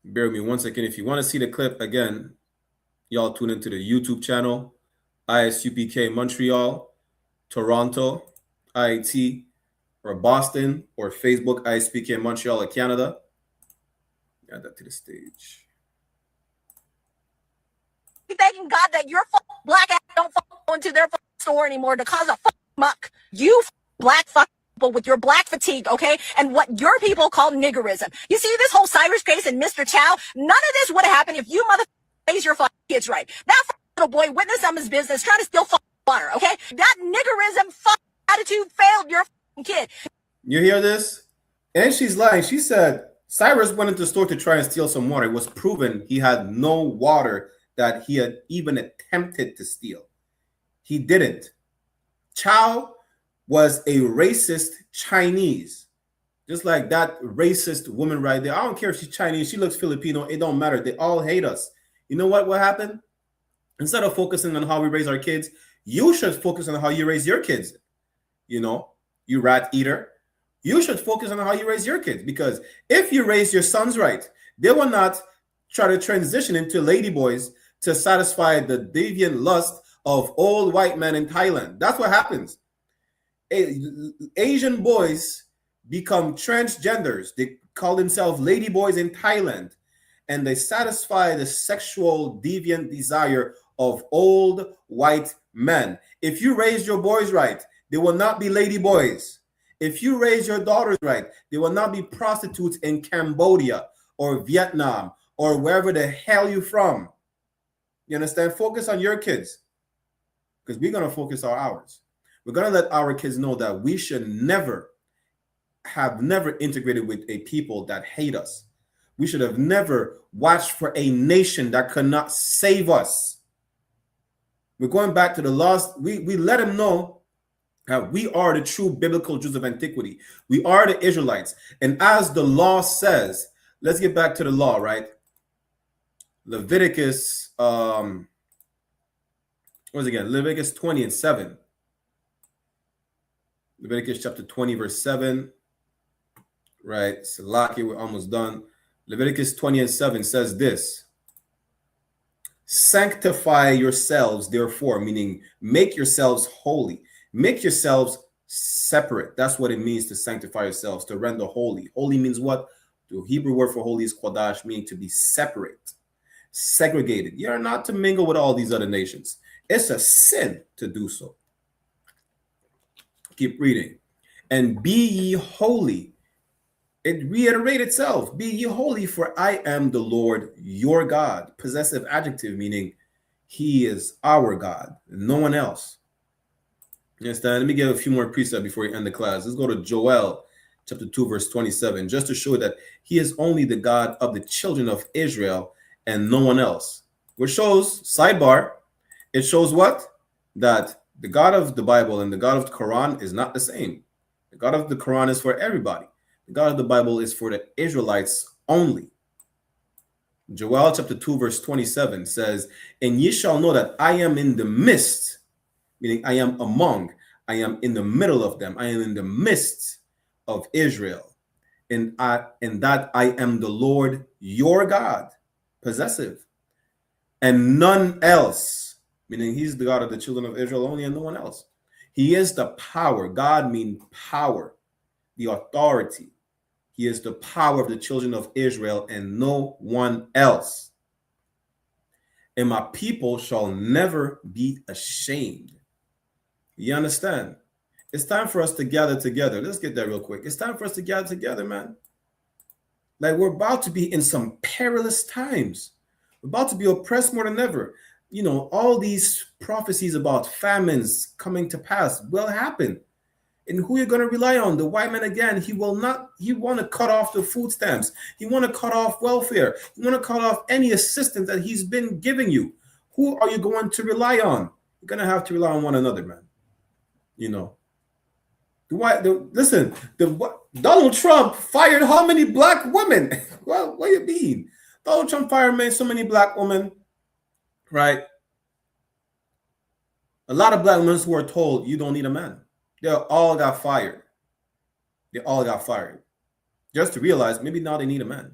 Bear with me 1 second. If you want to see the clip again, y'all tune into the YouTube channel, I.S.U.P.K. Montreal, Toronto, IIT, or Boston, or Facebook, I.S.U.P.K. Montreal or Canada. Add that to the stage. Thanking God that your black ass don't go into their store anymore to cause a muck. You black people with your black fatigue, okay? And what your people call niggerism. You see this whole Cyrus case and Mr. Chow? None of this would have happened if you raise your kids right. That little boy witnessed some of his business trying to steal water, okay? That niggerism attitude failed your kid. You hear this? And she's lying. She said Cyrus went into the store to try and steal some water. It was proven he had no water that he had even attempted to steal. He didn't. Chow was a racist Chinese. Just like that racist woman right there. I don't care if she's Chinese, she looks Filipino, it don't matter. They all hate us. You know what happened? Instead of focusing on how we raise our kids, you should focus on how you raise your kids. You know, you rat eater. You should focus on how you raise your kids, because if you raise your sons right, they will not try to transition into ladyboys to satisfy the deviant lust of old white men in Thailand. That's what happens. Asian boys become transgenders. They call themselves ladyboys in Thailand, and they satisfy the sexual deviant desire of old white men. If you raise your boys right, they will not be ladyboys. If you raise your daughters right, they will not be prostitutes in Cambodia or Vietnam or wherever the hell you from. You understand? Focus on your kids, because we're going to focus on ours. We're going to let our kids know that we should never integrated with a people that hate us. We should have never watched for a nation that could not save us. We're going back to the lost. We let them know that we are the true biblical Jews of antiquity. We are the Israelites. And as the law says, let's get back to the law, right? Leviticus, what was it again? Leviticus 20 and 7. Leviticus chapter 20, verse 7. Right? Salaki, we're almost done. Leviticus 20 and 7 says this. Sanctify yourselves, therefore, meaning make yourselves holy. Make yourselves separate. That's what it means to sanctify yourselves, to render holy. Holy means what? The Hebrew word for holy is kodash, meaning to be separate, segregated. You're not to mingle with all these other nations. It's a sin to do so. Keep reading. And be ye holy. It reiterates itself. Be ye holy, for I am the Lord your God. Possessive adjective, meaning he is our God, no one else. You understand? Let me give a few more precepts before we end the class. Let's go to Joel chapter 2, verse 27, just to show that he is only the God of the children of Israel and no one else. Which shows, sidebar, it shows what? That the God of the Bible and the God of the Quran is not the same. The God of the Quran is for everybody. The God of the Bible is for the Israelites only. Joel chapter 2, verse 27 says, and ye shall know that I am in the midst, meaning I am among, I am in the middle of them. I am in the midst of Israel. And that I am the Lord your God, possessive, and none else, meaning he's the God of the children of Israel only and no one else. He is the power. God means power, the authority. He is the power of the children of Israel and no one else. And my people shall never be ashamed. You understand? It's time for us to gather together. Let's get that real quick. It's time for us to gather together, man. Like, we're about to be in some perilous times. We're about to be oppressed more than ever. You know, all these prophecies about famines coming to pass will happen. And who you're going to rely on? The white man again. He want to cut off the food stamps. He want to cut off welfare. He want to cut off any assistance that he's been giving you. Who are you going to rely on? You're going to have to rely on one another, man. You know. Donald Trump fired how many black women? Well, what do you mean? Donald Trump fired so many black women, right? A lot of black women who are told you don't need a man. They all got fired. They all got fired. Just to realize maybe now they need a man.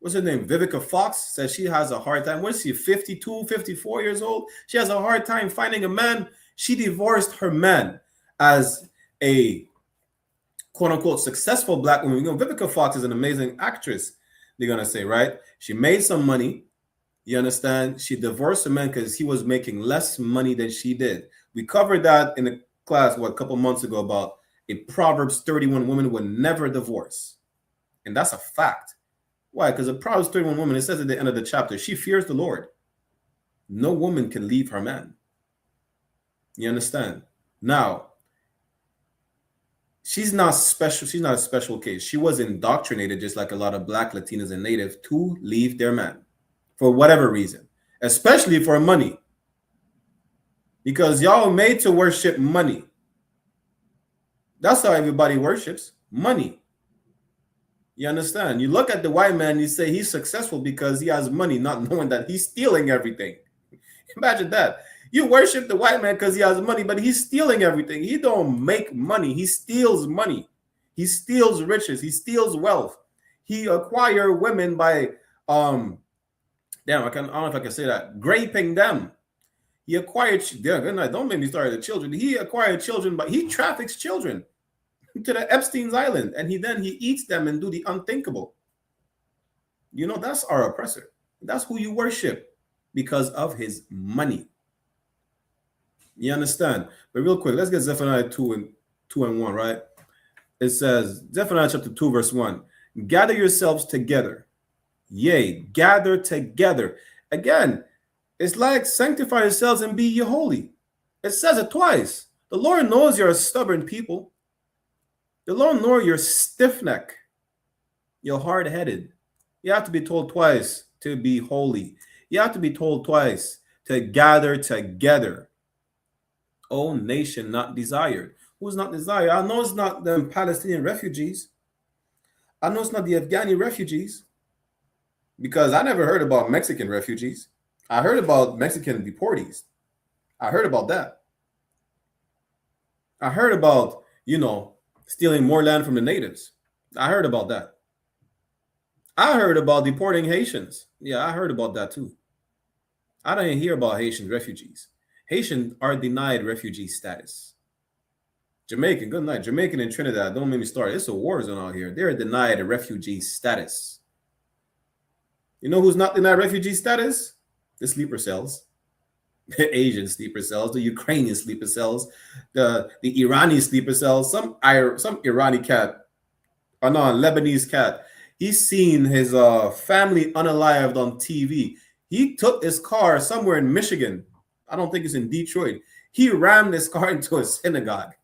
What's her name? Vivica Fox says she has a hard time. What is she, 52, 54 years old? She has a hard time finding a man. She divorced her man as a quote-unquote successful black woman. You know, Vivica Fox is an amazing actress, they're going to say, right? She made some money. You understand? She divorced her man because he was making less money than she did. We covered that in the class, a couple months ago, about a Proverbs 31 woman would never divorce. And that's a fact. Why? Because a Proverbs 31 woman, it says at the end of the chapter, she fears the Lord. No woman can leave her man. You understand? Now, she's not special. She's not a special case. She was indoctrinated, just like a lot of black Latinas and Native, to leave their man for whatever reason, especially for money. Because y'all made to worship money. That's how everybody worships money. You understand? You look at the white man, you say he's successful because he has money, not knowing that he's stealing everything. Imagine that. You worship the white man because he has money, but he's stealing everything. He don't make money. He steals money. He steals riches. He steals wealth. He acquire women by, I don't know if I can say that, raping them. He acquired, don't make me start the children. He acquired children, but he traffics children to the Epstein's Island, and he eats them and do the unthinkable. You know, that's our oppressor. That's who you worship because of his money. You understand? But real quick, let's get Zephaniah 2 and 1, right? It says, Zephaniah chapter 2, verse 1, gather yourselves together. Yea, gather together. Again, it's like sanctify yourselves and be ye holy. It says it twice. The Lord knows you're a stubborn people. The Lord knows you're stiff neck. You're hard headed. You have to be told twice to be holy. You have to be told twice to gather together. O nation not desired. Who's not desired? I know it's not the Palestinian refugees. I know it's not the Afghani refugees, because I never heard about Mexican refugees. I heard about Mexican deportees. I heard about that. I heard about, stealing more land from the natives. I heard about that. I heard about deporting Haitians. Yeah, I heard about that too. I didn't hear about Haitian refugees. Haitians are denied refugee status. Jamaican, good night. Jamaican and Trinidad, don't make me start. It's a war zone out here. They're denied refugee status. You know who's not denied refugee status? The sleeper cells. The Asian sleeper cells, the Ukrainian sleeper cells, the Iranian sleeper cells, some Irani cat, or no, Lebanese cat. He's seen his family unalived on TV. He took his car somewhere in Michigan. I don't think it's in Detroit. He rammed his car into a synagogue.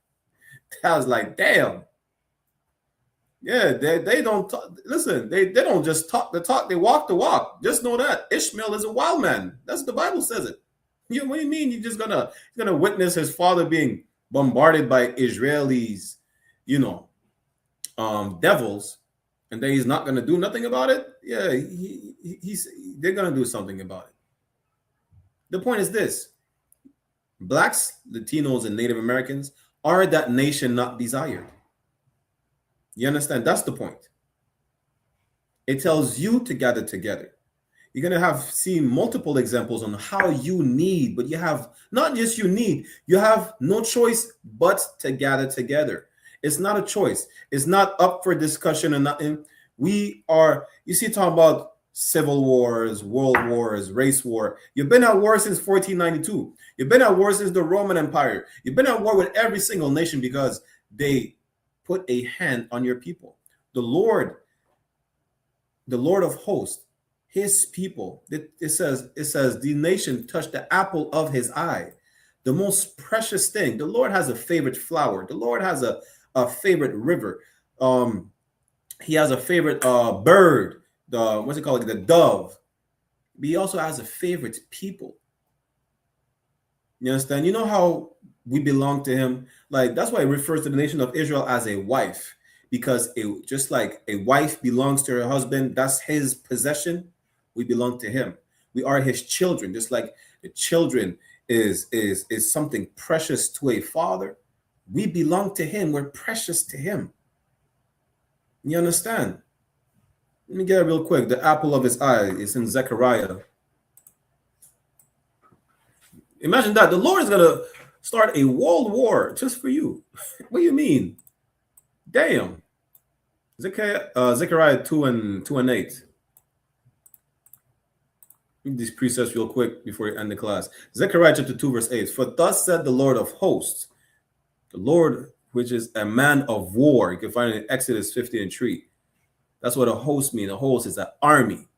I was like, damn. Yeah, they don't talk. Listen, they don't just talk the talk, they walk the walk. Just know that Ishmael is a wild man. That's the Bible says it. What do you mean you're just gonna witness his father being bombarded by Israelis, devils, and then he's not gonna do nothing about it? Yeah, they're gonna do something about it. The point is this: Blacks, Latinos, and Native Americans are that nation not desired. You understand? That's the point. It tells you to gather together. You're going to have seen multiple examples on how you need, but you have not just you have no choice but to gather together. It's not a choice. It's not up for discussion or nothing. We are, talking about civil wars, world wars, race war. You've been at war since 1492. You've been at war since the Roman Empire. You've been at war with every single nation because they put a hand on your people. The Lord of hosts, his people, it says the nation touched the apple of his eye, the most precious thing. The Lord has a favorite flower. The Lord has a favorite river. He has a favorite bird, the dove. But he also has a favorite people. You understand? You know how we belong to him? Like, that's why he refers to the nation of Israel as a wife, because just like a wife belongs to her husband, that's his possession. We belong to him. We are his children, just like the children is something precious to a father. We belong to him. We're precious to him. You understand? Let me get it real quick. The apple of his eye is in Zechariah. Imagine that. The Lord is going to start a world war just for you. What do you mean? Damn. Zechariah 2 and 8. Read these precepts real quick before we end the class. Zechariah chapter 2 verse 8. For thus said the Lord of hosts, the Lord, which is a man of war. You can find it in Exodus 50:3. That's what a host means. A host is an army.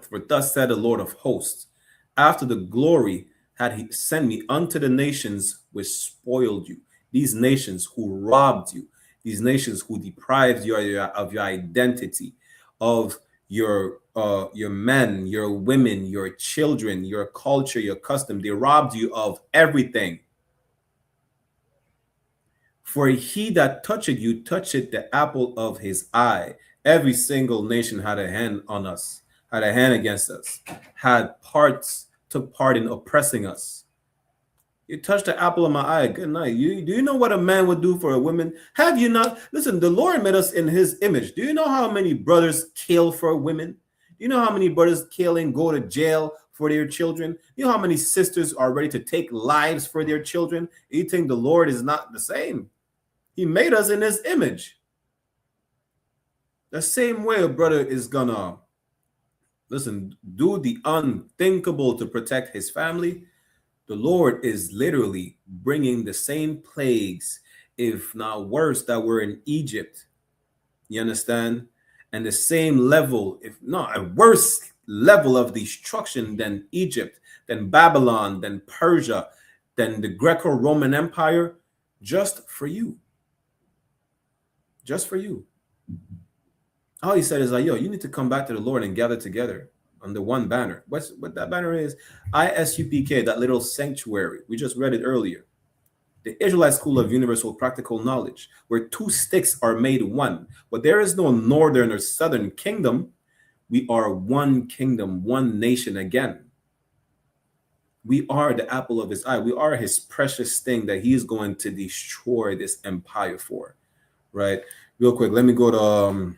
For thus said the Lord of hosts, after the glory had he sent me unto the nations which spoiled you, these nations who robbed you, these nations who deprived you of your identity, of your men, your women, your children, your culture, your custom. They robbed you of everything. For he that touched you touched the apple of his eye. Every single nation had a hand on us, had a hand against us, took part in oppressing us. You touched the apple of my eye. Good night. Do you know what a man would do for a woman? Have you not? Listen, the Lord made us in his image. Do you know how many brothers kill for women? Do you know how many brothers kill and go to jail for their children? You know how many sisters are ready to take lives for their children? You think the Lord is not the same? He made us in his image. The same way a brother is gonna, do the unthinkable to protect his family. The Lord is literally bringing the same plagues, if not worse, that were in Egypt. You understand? and the same level, if not a worse level of destruction than Egypt, than Babylon, than Persia, than the Greco-Roman Empire, just for you. Just for you. All he said is like, yo, you need to come back to the Lord and gather together under one banner. What that banner is? I.S.U.P.K, that little sanctuary. We just read it earlier. The Israelite School of Universal Practical Knowledge, where two sticks are made one. But there is no northern or southern kingdom. We are one kingdom, one nation again. We are the apple of his eye. We are his precious thing that he's going to destroy this empire for. Right? Real quick, let me go to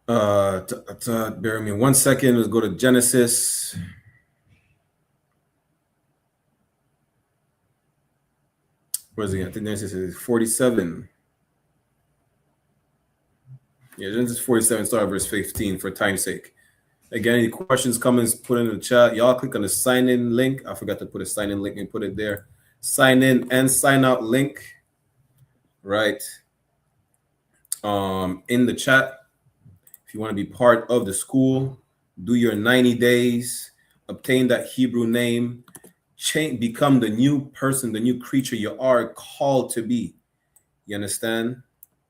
bear with me 1 second. Let's go to Genesis. Where is it? I think Genesis is 47. Yeah, Genesis 47, start at verse 15 for time's sake. Again, any questions, comments, put in the chat. Y'all click on the sign in link. I forgot to put a sign in link and put it there. Sign in and sign out link, right? In the chat. If you want to be part of the school, do your 90 days, obtain that Hebrew name, change, become the new person, the new creature you are called to be. You understand?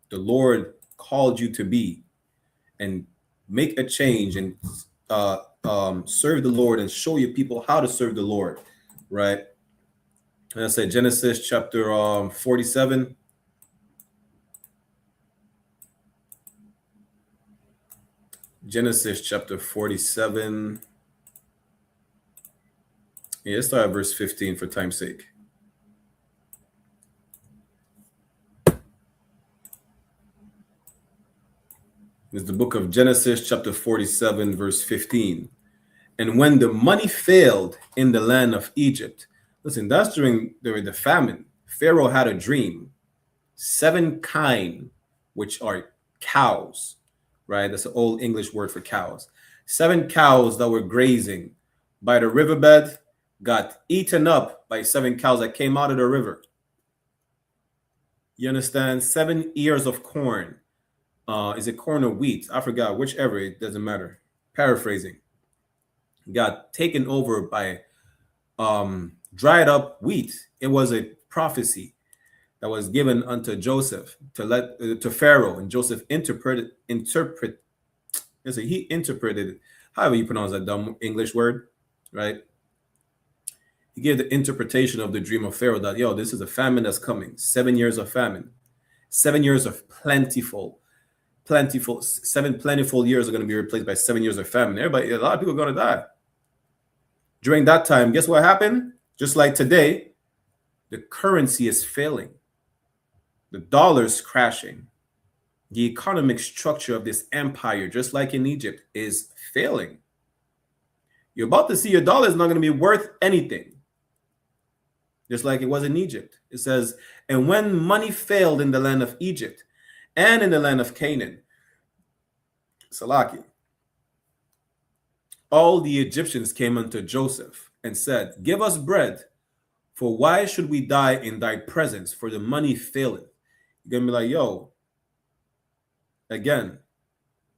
The Lord called you to be, and make a change and serve the Lord and show your people how to serve the Lord, right? And I said Genesis chapter 47. Genesis chapter 47. Yeah, let's start at verse 15 for time's sake. It's the book of Genesis chapter 47 verse 15. And when the money failed in the land of Egypt, listen, that's during the famine. Pharaoh had a dream. 7 kine, which are cows, right? That's an old English word for cows. 7 cows that were grazing by the riverbed got eaten up by 7 cows that came out of the river. You understand? 7 ears of corn. Is it corn or wheat? I forgot, whichever, it doesn't matter. Paraphrasing. Got taken over by dried up wheat. It was a prophecy that was given unto Joseph to Pharaoh, and Joseph he interpreted it, however you pronounce that dumb English word, right? He gave the interpretation of the dream of Pharaoh that, yo, this is a famine that's coming. 7 years of famine. 7 years of plentiful. 7 plentiful years are going to be replaced by 7 years of famine. A lot of people are going to die. During that time, guess what happened? Just like today, the currency is failing. The dollar's crashing. The economic structure of this empire, just like in Egypt, is failing. You're about to see your dollar is not going to be worth anything. Just like it was in Egypt. It says, and when money failed in the land of Egypt and in the land of Canaan, Salaki, all the Egyptians came unto Joseph and said, give us bread, for why should we die in thy presence? For the money faileth. You're going to be like, yo, again,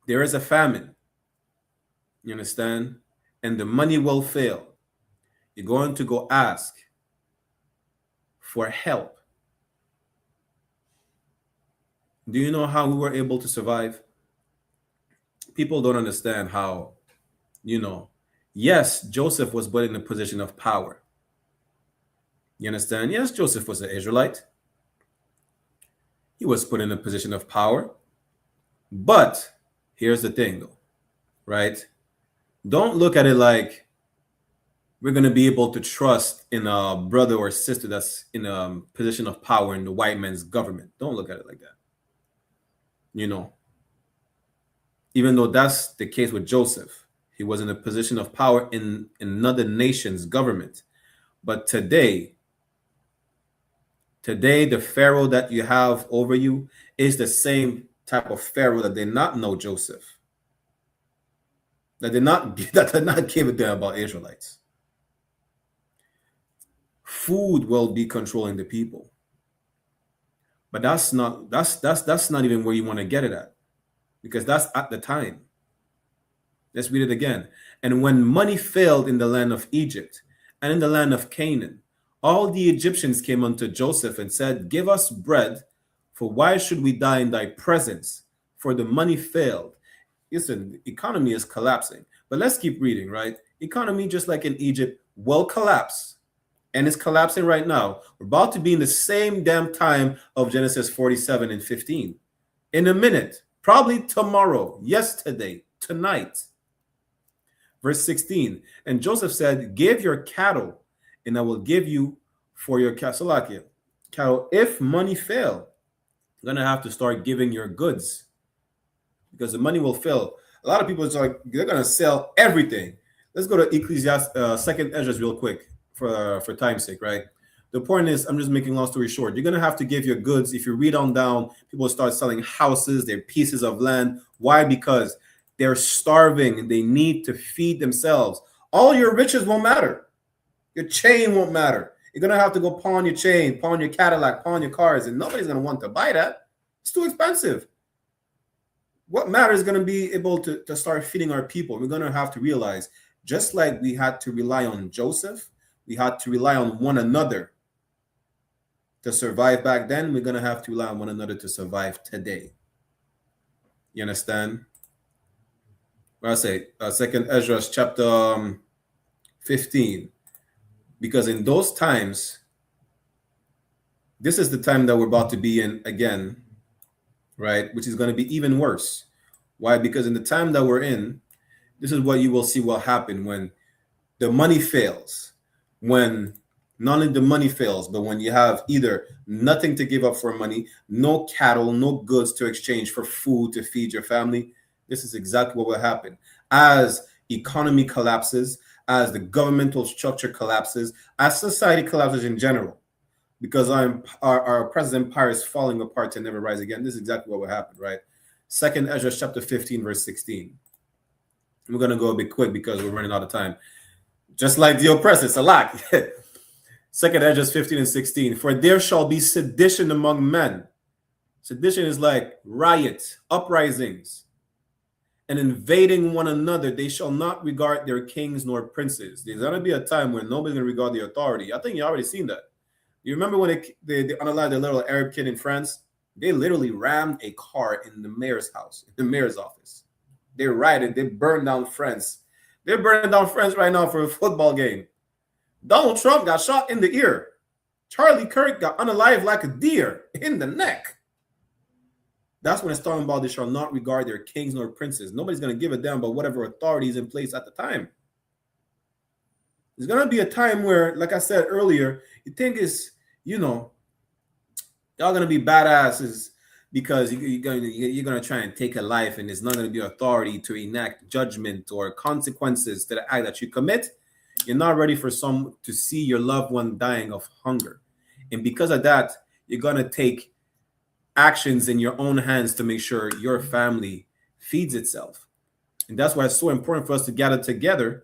there is a famine. You understand? And the money will fail. You're going to go ask for help. Do you know how we were able to survive? People don't understand how, yes, Joseph was put in a position of power. You understand? Yes, Joseph was an Israelite. He was put in a position of power. But here's the thing, though, right? Don't look at it like we're going to be able to trust in a brother or sister that's in a position of power in the white man's government. Don't look at it like that. Even though that's the case with Joseph, he was in a position of power in another nation's government. But today, the Pharaoh that you have over you is the same type of Pharaoh that did not know Joseph, that did not give a damn about Israelites. Food will be controlling the people. But that's not even where you want to get it at, because that's at the time. Let's read it again. And when money failed in the land of Egypt and in the land of Canaan, all the Egyptians came unto Joseph and said, Give us bread, for why should we die in thy presence? For the money failed. Listen, the economy is collapsing. But let's keep reading, right? Economy, just like in Egypt, will collapse. And it's collapsing right now. We're about to be in the same damn time of Genesis 47 and 15. In a minute, probably tomorrow, yesterday, tonight. Verse 16, and Joseph said, Give your cattle, and I will give you for your cattle. If money fail, you're going to have to start giving your goods, because the money will fail. A lot of people are like, they're going to sell everything. Let's go to Ecclesiastes, 2nd Esdras real quick for time's sake, right? The point is, I'm just making long story short. You're going to have to give your goods. If you read on down, people start selling houses, their pieces of land. Why? Because they're starving and they need to feed themselves. All your riches won't matter. Your chain won't matter. You're going to have to go pawn your chain, pawn your Cadillac, pawn your cars, and nobody's going to want to buy that. It's too expensive. What matters is going to be able to start feeding our people. We're going to have to realize, just like we had to rely on Joseph, we had to rely on one another to survive back then, we're going to have to rely on one another to survive today. You understand? I say 2nd Esdras chapter 15, because in those times, this is the time that we're about to be in again, right? Which is going to be even worse. Why? Because in the time that we're in, this is what you will see will happen when the money fails. When not only the money fails, but when you have either nothing to give up for money, no cattle, no goods to exchange for food to feed your family. This is exactly what will happen. As economy collapses, as the governmental structure collapses, as society collapses in general, because our present empire is falling apart to never rise again. This is exactly what will happen, right? 2nd Esdras chapter 15, verse 16. We're going to go a bit quick because we're running out of time. Just like the oppressed, it's a lot. 2nd Esdras 15 and 16. For there shall be sedition among men. Sedition is like riot, uprisings, and invading one another. They shall not regard their kings nor princes. There's going to be a time when nobody's going to regard the authority. I think you already seen that. You remember when they unalived the little Arab kid in France? They literally rammed a car in the mayor's house, the mayor's office. They rioted. They burned down France. They're burning down France right now for a football game. Donald Trump got shot in the ear. Charlie Kirk got unalived like a deer in the neck. That's when it's talking about they shall not regard their kings nor princes. Nobody's going to give a damn about whatever authority is in place at the time. There's going to be a time where, like I said earlier, you think it's, y'all going to be badasses because you're going to try and take a life, and there's not going to be authority to enact judgment or consequences to the act that you commit. You're not ready for to see your loved one dying of hunger. And because of that, you're going to take actions in your own hands to make sure your family feeds itself. And that's why it's so important for us to gather together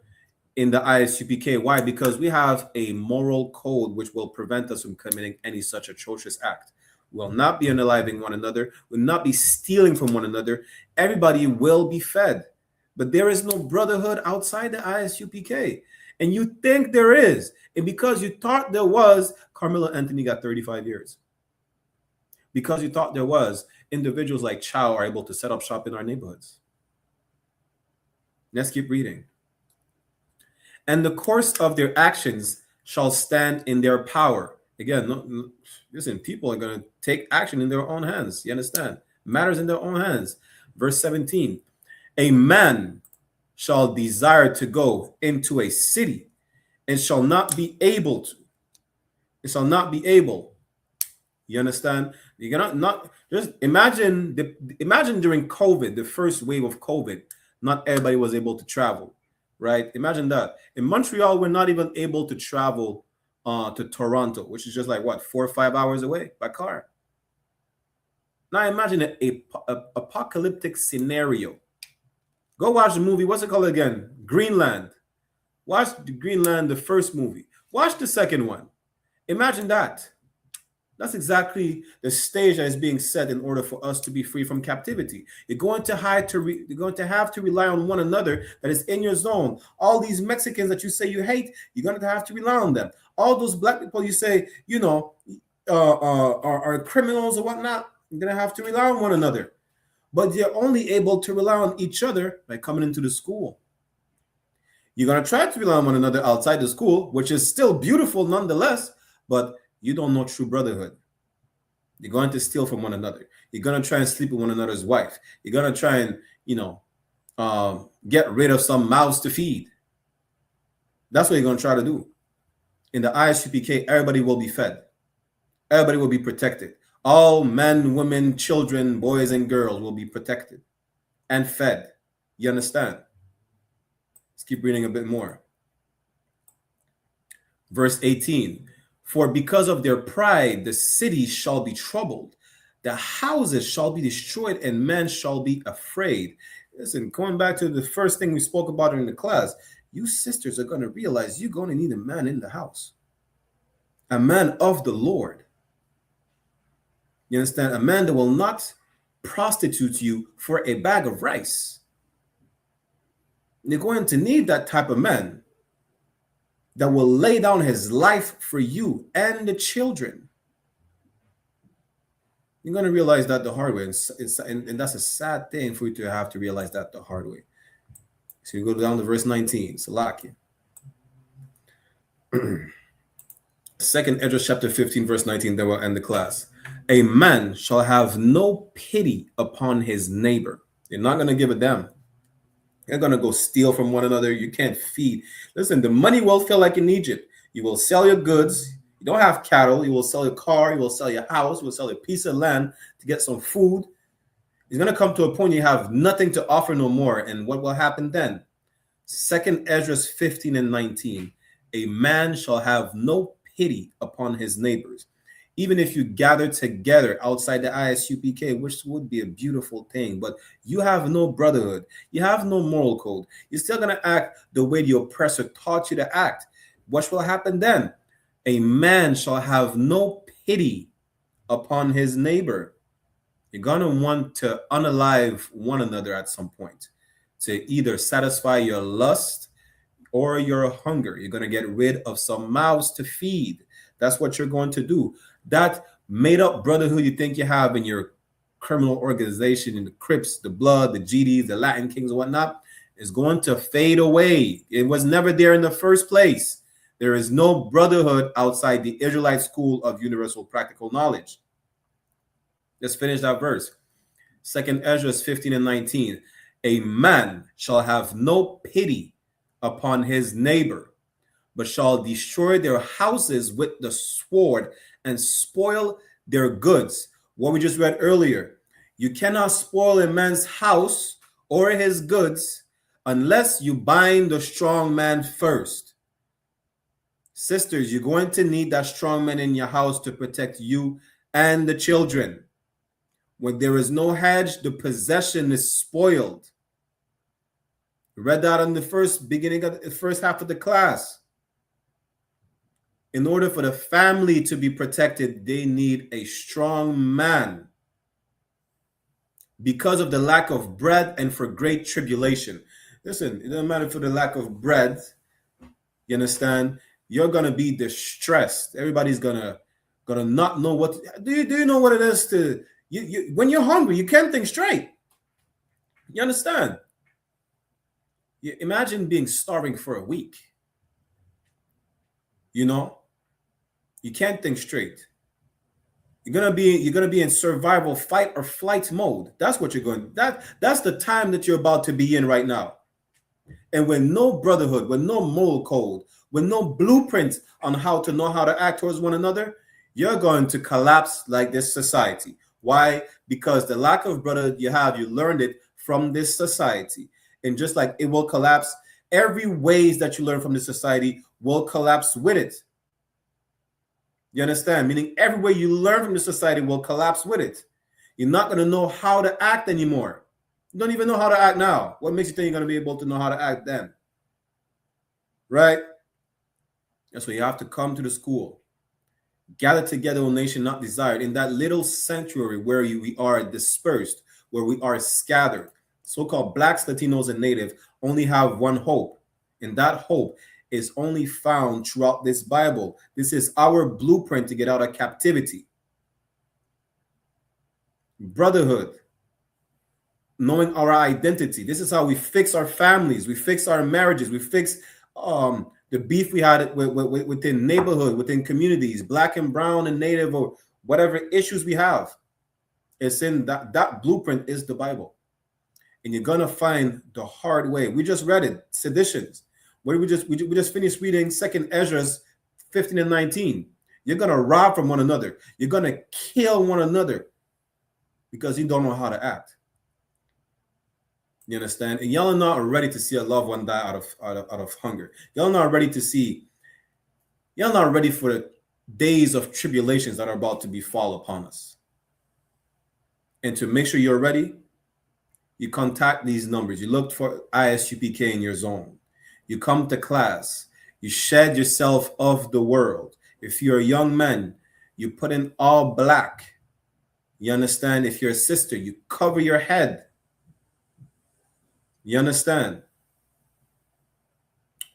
in the I.S.U.P.K. Why? Because we have a moral code which will prevent us from committing any such atrocious act. We will not be unaliving one another. We will not be stealing from one another. Everybody will be fed. But there is no brotherhood outside the I.S.U.P.K. And you think there is. And because you thought there was, Carmelo Anthony got 35 years. Because you thought there was, individuals like Chow are able to set up shop in our neighborhoods. Let's keep reading. And the course of their actions shall stand in their power. Again, listen, people are going to take action in their own hands. You understand? Matters in their own hands. Verse 17. A man shall desire to go into a city and shall not be able to. It shall not be able. You understand? You're gonna not just imagine during COVID, the first wave of COVID, not everybody was able to travel, right? Imagine that. In Montreal, we're not even able to travel to Toronto, which is just like what, 4 or 5 hours away by car. Now imagine a apocalyptic scenario. Go watch the movie. What's it called again? Greenland. Watch the Greenland, the first movie. Watch the second one. Imagine that. That's exactly the stage that is being set in order for us to be free from captivity. You're going to have to rely on one another that is in your zone. All these Mexicans that you say you hate, you're going to have to rely on them. All those black people you say, are criminals or whatnot, you're going to have to rely on one another. But you're only able to rely on each other by coming into the school. You're going to try to rely on one another outside the school, which is still beautiful nonetheless, but you don't know true brotherhood. You're going to steal from one another. You're going to try and sleep with one another's wife. You're going to try and, get rid of some mouths to feed. That's what you're going to try to do. In the I.S.U.P.K, everybody will be fed. Everybody will be protected. All men, women, children, boys, and girls will be protected and fed. You understand? Let's keep reading a bit more. Verse 18. For because of their pride, the cities shall be troubled. The houses shall be destroyed, and men shall be afraid. Listen, going back to the first thing we spoke about in the class, you sisters are going to realize you're going to need a man in the house. A man of the Lord. You understand? A man that will not prostitute you for a bag of rice. You're going to need that type of man that will lay down his life for you and the children. You're going to realize that the hard way. And that's a sad thing for you to have to realize that the hard way. So you go down to verse 19. Salaki. 2nd Esdras chapter 15, verse 19. Then we'll end the class. A man shall have no pity upon his neighbor. You're not going to give a damn. You're going to go steal from one another. You can't feed. Listen, the money will feel like in Egypt. You will sell your goods. You don't have cattle. You will sell your car. You will sell your house. You will sell a piece of land to get some food. It's going to come to a point you have nothing to offer no more. And what will happen then? 2nd Esdras 15 and 19. A man shall have no pity upon his neighbors. Even if you gather together outside the I.S.U.P.K, which would be a beautiful thing, but you have no brotherhood, you have no moral code, you're still going to act the way the oppressor taught you to act. What will happen then? A man shall have no pity upon his neighbor. You're going to want to unalive one another at some point to either satisfy your lust or your hunger. You're going to get rid of some mouths to feed. That's what you're going to do. That made up brotherhood you think you have in your criminal organization, in the Crips, the Blood, the GDs, the Latin Kings, and whatnot, is going to fade away. It was never there in the first place. There is no brotherhood outside the Israelite school of universal practical knowledge. Let's finish that verse. 2nd Esdras 15 and 19. A man shall have no pity upon his neighbor, but shall destroy their houses with the sword and spoil their goods. What we just read earlier. You cannot spoil a man's house or his goods unless you bind the strong man first. Sisters, you're going to need that strong man in your house to protect you and the children. When there is no hedge, the possession is spoiled. We read that in the beginning of the first half of the class. In order for the family to be protected, they need a strong man. Because of the lack of bread and for great tribulation. Listen, it doesn't matter for the lack of bread. You understand? You're going to be distressed. Everybody's going to not know what. Do you know what it is to. When you're hungry, you can't think straight. You understand? You imagine being starving for a week. You know? You can't think straight. You're gonna be in survival, fight or flight mode. That's what you're going. That's the time that you're about to be in right now. And with no brotherhood, with no moral code, with no blueprint on how to act towards one another, you're going to collapse like this society. Why? Because the lack of brotherhood you learned it from this society. And just like it will collapse, every ways that you learn from this society will collapse with it. You understand? Meaning every way you learn from the society will collapse with it. You're not going to know how to act anymore. You don't even know how to act now. What makes you think you're going to be able to know how to act then? Right? That's why you have to come to the school. Gathered together, O nation not desired. In that little sanctuary where we are dispersed, where we are scattered, so-called blacks, Latinos, and native only have one hope. And that hope is only found throughout this Bible. This is our blueprint to get out of captivity. Brotherhood. Knowing our identity. This is how we fix our families. We fix our marriages. We fix the beef we had within neighborhood, within communities, black and brown and native, or whatever issues we have. It's in that blueprint is the Bible. And you're gonna find the hard way. We just read it, seditions. What did we just finished reading 2nd Ezra 15 and 19. You're gonna rob from one another. You're gonna kill one another because you don't know how to act. You understand? And y'all are not ready to see a loved one die out of hunger. Y'all are not ready to see. Y'all not ready for the days of tribulations that are about to befall upon us. And to make sure you're ready, you contact these numbers. You look for I.S.U.P.K in your zone. You come to class. You shed yourself of the world. If you're a young man, you put in all black. You understand? If you're a sister, you cover your head. You understand?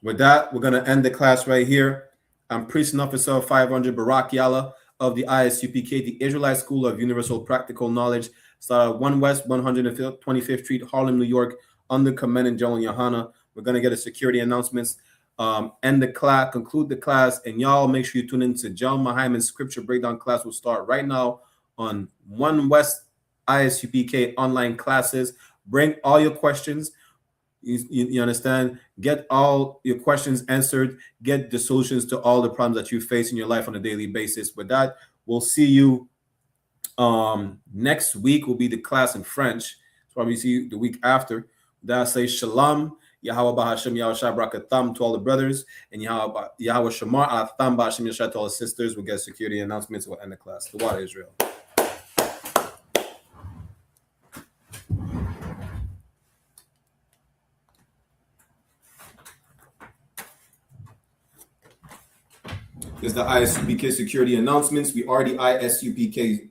With that, we're going to end the class right here. I'm Priest and Officer 500 Barak Yala of the I.S.U.P.K, the Israelite School of Universal Practical Knowledge, started at 1 West 125th Street, Harlem, New York, under Commandant General YAHANNA. We're going to get a security announcements, end the class, conclude the class, and y'all make sure you tune into John Mahaiman's scripture breakdown class. Will start right now on 1 West I.S.U.P.K online classes. Bring all your questions. You understand? Get all your questions answered. Get the solutions to all the problems that you face in your life on a daily basis. With that, we'll see you next week. Will be the class in French. Probably see you the week after. That say Shalom, Yahweh Bahashem Yahushua Brakatham to all the brothers, and Yahweh Shamar Alatham Bahashem Yahushua to all the sisters. We'll get security announcements. We'll end the class. The water Israel. Is the I.S.U.P.K security announcements. We are the I.S.U.P.K,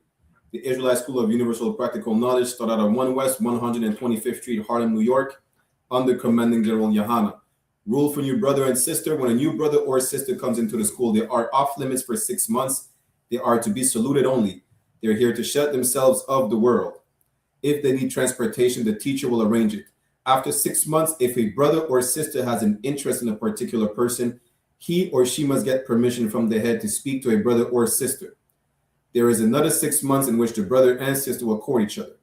the Israelite School of Universal Practical Knowledge, started at 1 West 125th Street, Harlem, New York, under Commanding General YAHANNA. Rule for new brother and sister: when a new brother or sister comes into the school, they are off limits for 6 months. They are to be saluted only. They're here to shut themselves of the world. If they need transportation, the teacher will arrange it. After 6 months, if a brother or sister has an interest in a particular person, he or she must get permission from the head to speak to a brother or sister. There is another 6 months in which the brother and sister will court each other.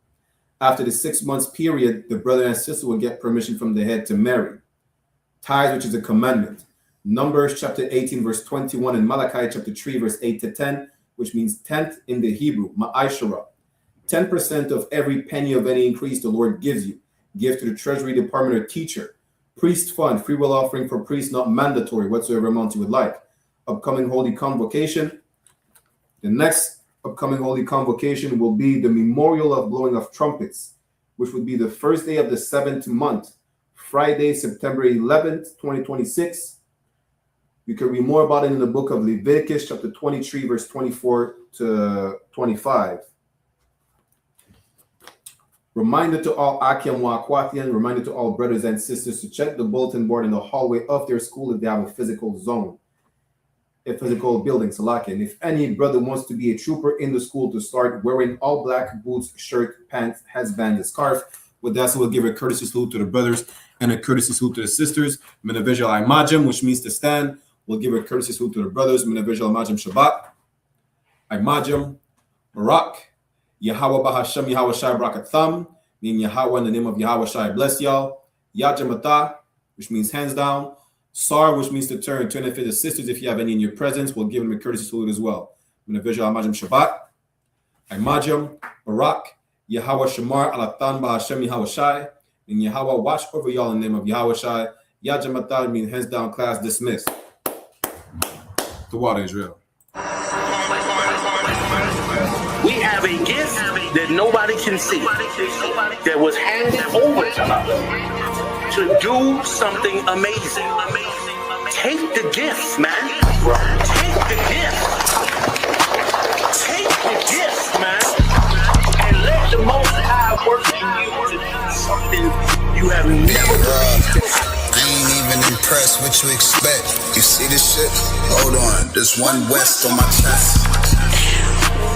After the 6 months period, the brother and sister will get permission from the head to marry. Tithes, which is a commandment. Numbers chapter 18, verse 21, and Malachi chapter 3, verse 8 to 10, which means tenth in the Hebrew, ma'ashara. 10% of every penny of any increase the Lord gives you. Give to the treasury department or teacher. Priest fund, free will offering for priests, not mandatory, whatsoever amount you would like. Upcoming holy convocation. The next upcoming holy convocation will be the memorial of blowing of trumpets, which would be the first day of the 7th month, Friday, September 11th, 2026. You can read more about it in the book of Leviticus, chapter 23, verse 24 to 25. Reminder to all Akim Wakwathian, reminder to all brothers and sisters to check the bulletin board in the hallway of their school if they have a physical zone, a physical building, Salaki. And if any brother wants to be a trooper in the school, to start wearing all black boots, shirt, pants, headband, and scarf. With that, so we'll give a courtesy salute to the brothers and a courtesy salute to the sisters. Minavijal Imajim, which means to stand. We'll give a courtesy salute to the brothers. Minavijal Imajim Shabbat. Imajim, Barak. Yahweh Bahashem Yahweh Shai Brakatham, meaning Yahweh in the name of Yahweh Shai bless y'all. Yajamata, which means hands down. Sar, which means to turn it for the sisters. If you have any in your presence, we'll give them a courtesy salute as well. Minavijal Imajim Shabbat. Imajim, Barak. Yahweh Shamar Alatan Bahashem Yahweh Shai, and Yahweh watch over y'all in the name of Yahweh Shai. Yajamata means hands down, class dismissed. The water Israel. We have a gift that nobody can see, that was handed over to us to do something amazing. Take the gift, man. Take the gift. a gift, man. And let the Most High work in you to do something you have never believed. I ain't even impressed what you expect. You see this shit? Hold on, there's one West on my chest.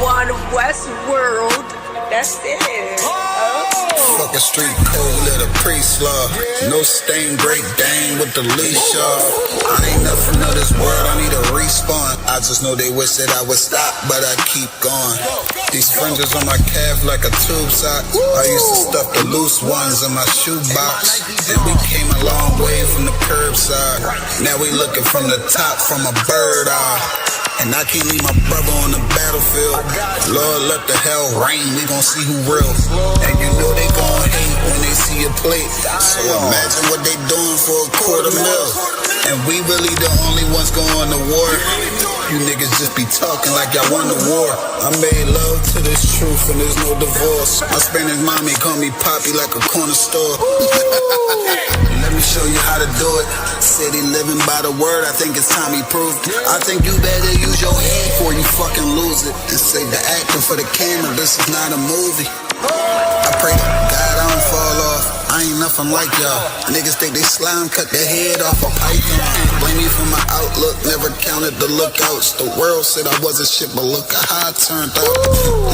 One West world. That's it. Fuck a street code, let a priest love. No stain, great Dane with the leash off. I ain't nothing of this world, I need a respawn. I just know they wish that I would stop, but I keep going. These fringes on my calf like a tube sock. I used to stuff the loose ones in my shoebox. And we came a long way from the curbside. Now we looking from the top from a bird eye. And I can't leave my brother on the battlefield. Lord, let the hell rain, we gon' see who real. And you know they gon' hate when they see a plate. So imagine what they doing for $250,000. And we really the only ones going to war. You niggas just be talking like y'all won the war. I made love to this truth and there's no divorce. My Spanish mommy call me Poppy like a corner store. Let me show you how to do it. City living by the word, I think it's time he proved. I think you better use your head before you fucking lose it. And save the acting for the camera, this is not a movie. I pray to God I don't fall off. I ain't nothing like y'all. Niggas think they slime, cut their head off a python. Blame me for my outlook, never counted the lookouts. The world said I wasn't shit, but look how I turned out.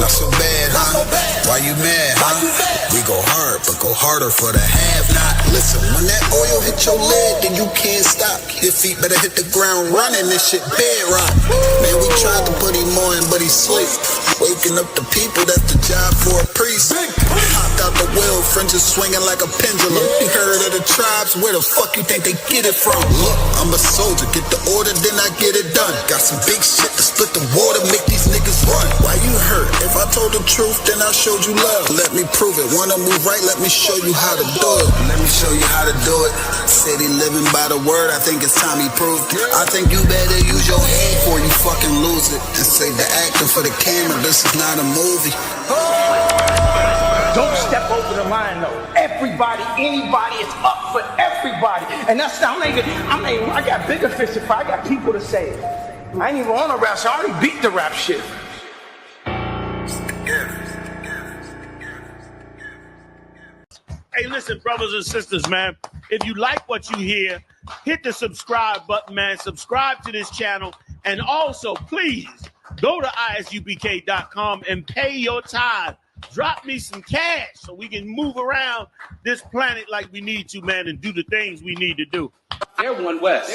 Not so bad, huh? Why you mad, huh? We go hard, but go harder for the have-not. Listen, when that oil hit your leg, then you can't stop. Your feet better hit the ground running, this shit bedrock. Man, we tried to put him on, but he sleep. Waking up the people, that's the job for a priest. Hopped out the wheel, fringes swinging like a pendulum. You heard of the tribes, where the fuck you think they get it from? Look, I'm a soldier, get the order, then I get it done. Got some big shit to split the water, make these niggas run. Why you hurt? If I told the truth, then I showed you love. Let me prove it, wanna move right, let me show you how to do it. Let me show you how to do it. City living by the word, I think it's time he proved. I think you better use your head before you fucking lose it. And save the acting for the camera, this is not a movie. Don't step over the line though. Everybody, anybody, it's up for everybody. And that's not even, I got bigger fish to fry. I got people to say. I ain't even on a rap, so I already beat the rap shit. Hey, listen, brothers and sisters, man. If you like what you hear, hit the subscribe button, man. Subscribe to this channel. And also, please, go to isupk.com and pay your tithe. Drop me some cash so we can move around this planet like we need to, man, and do the things we need to do. They're one West.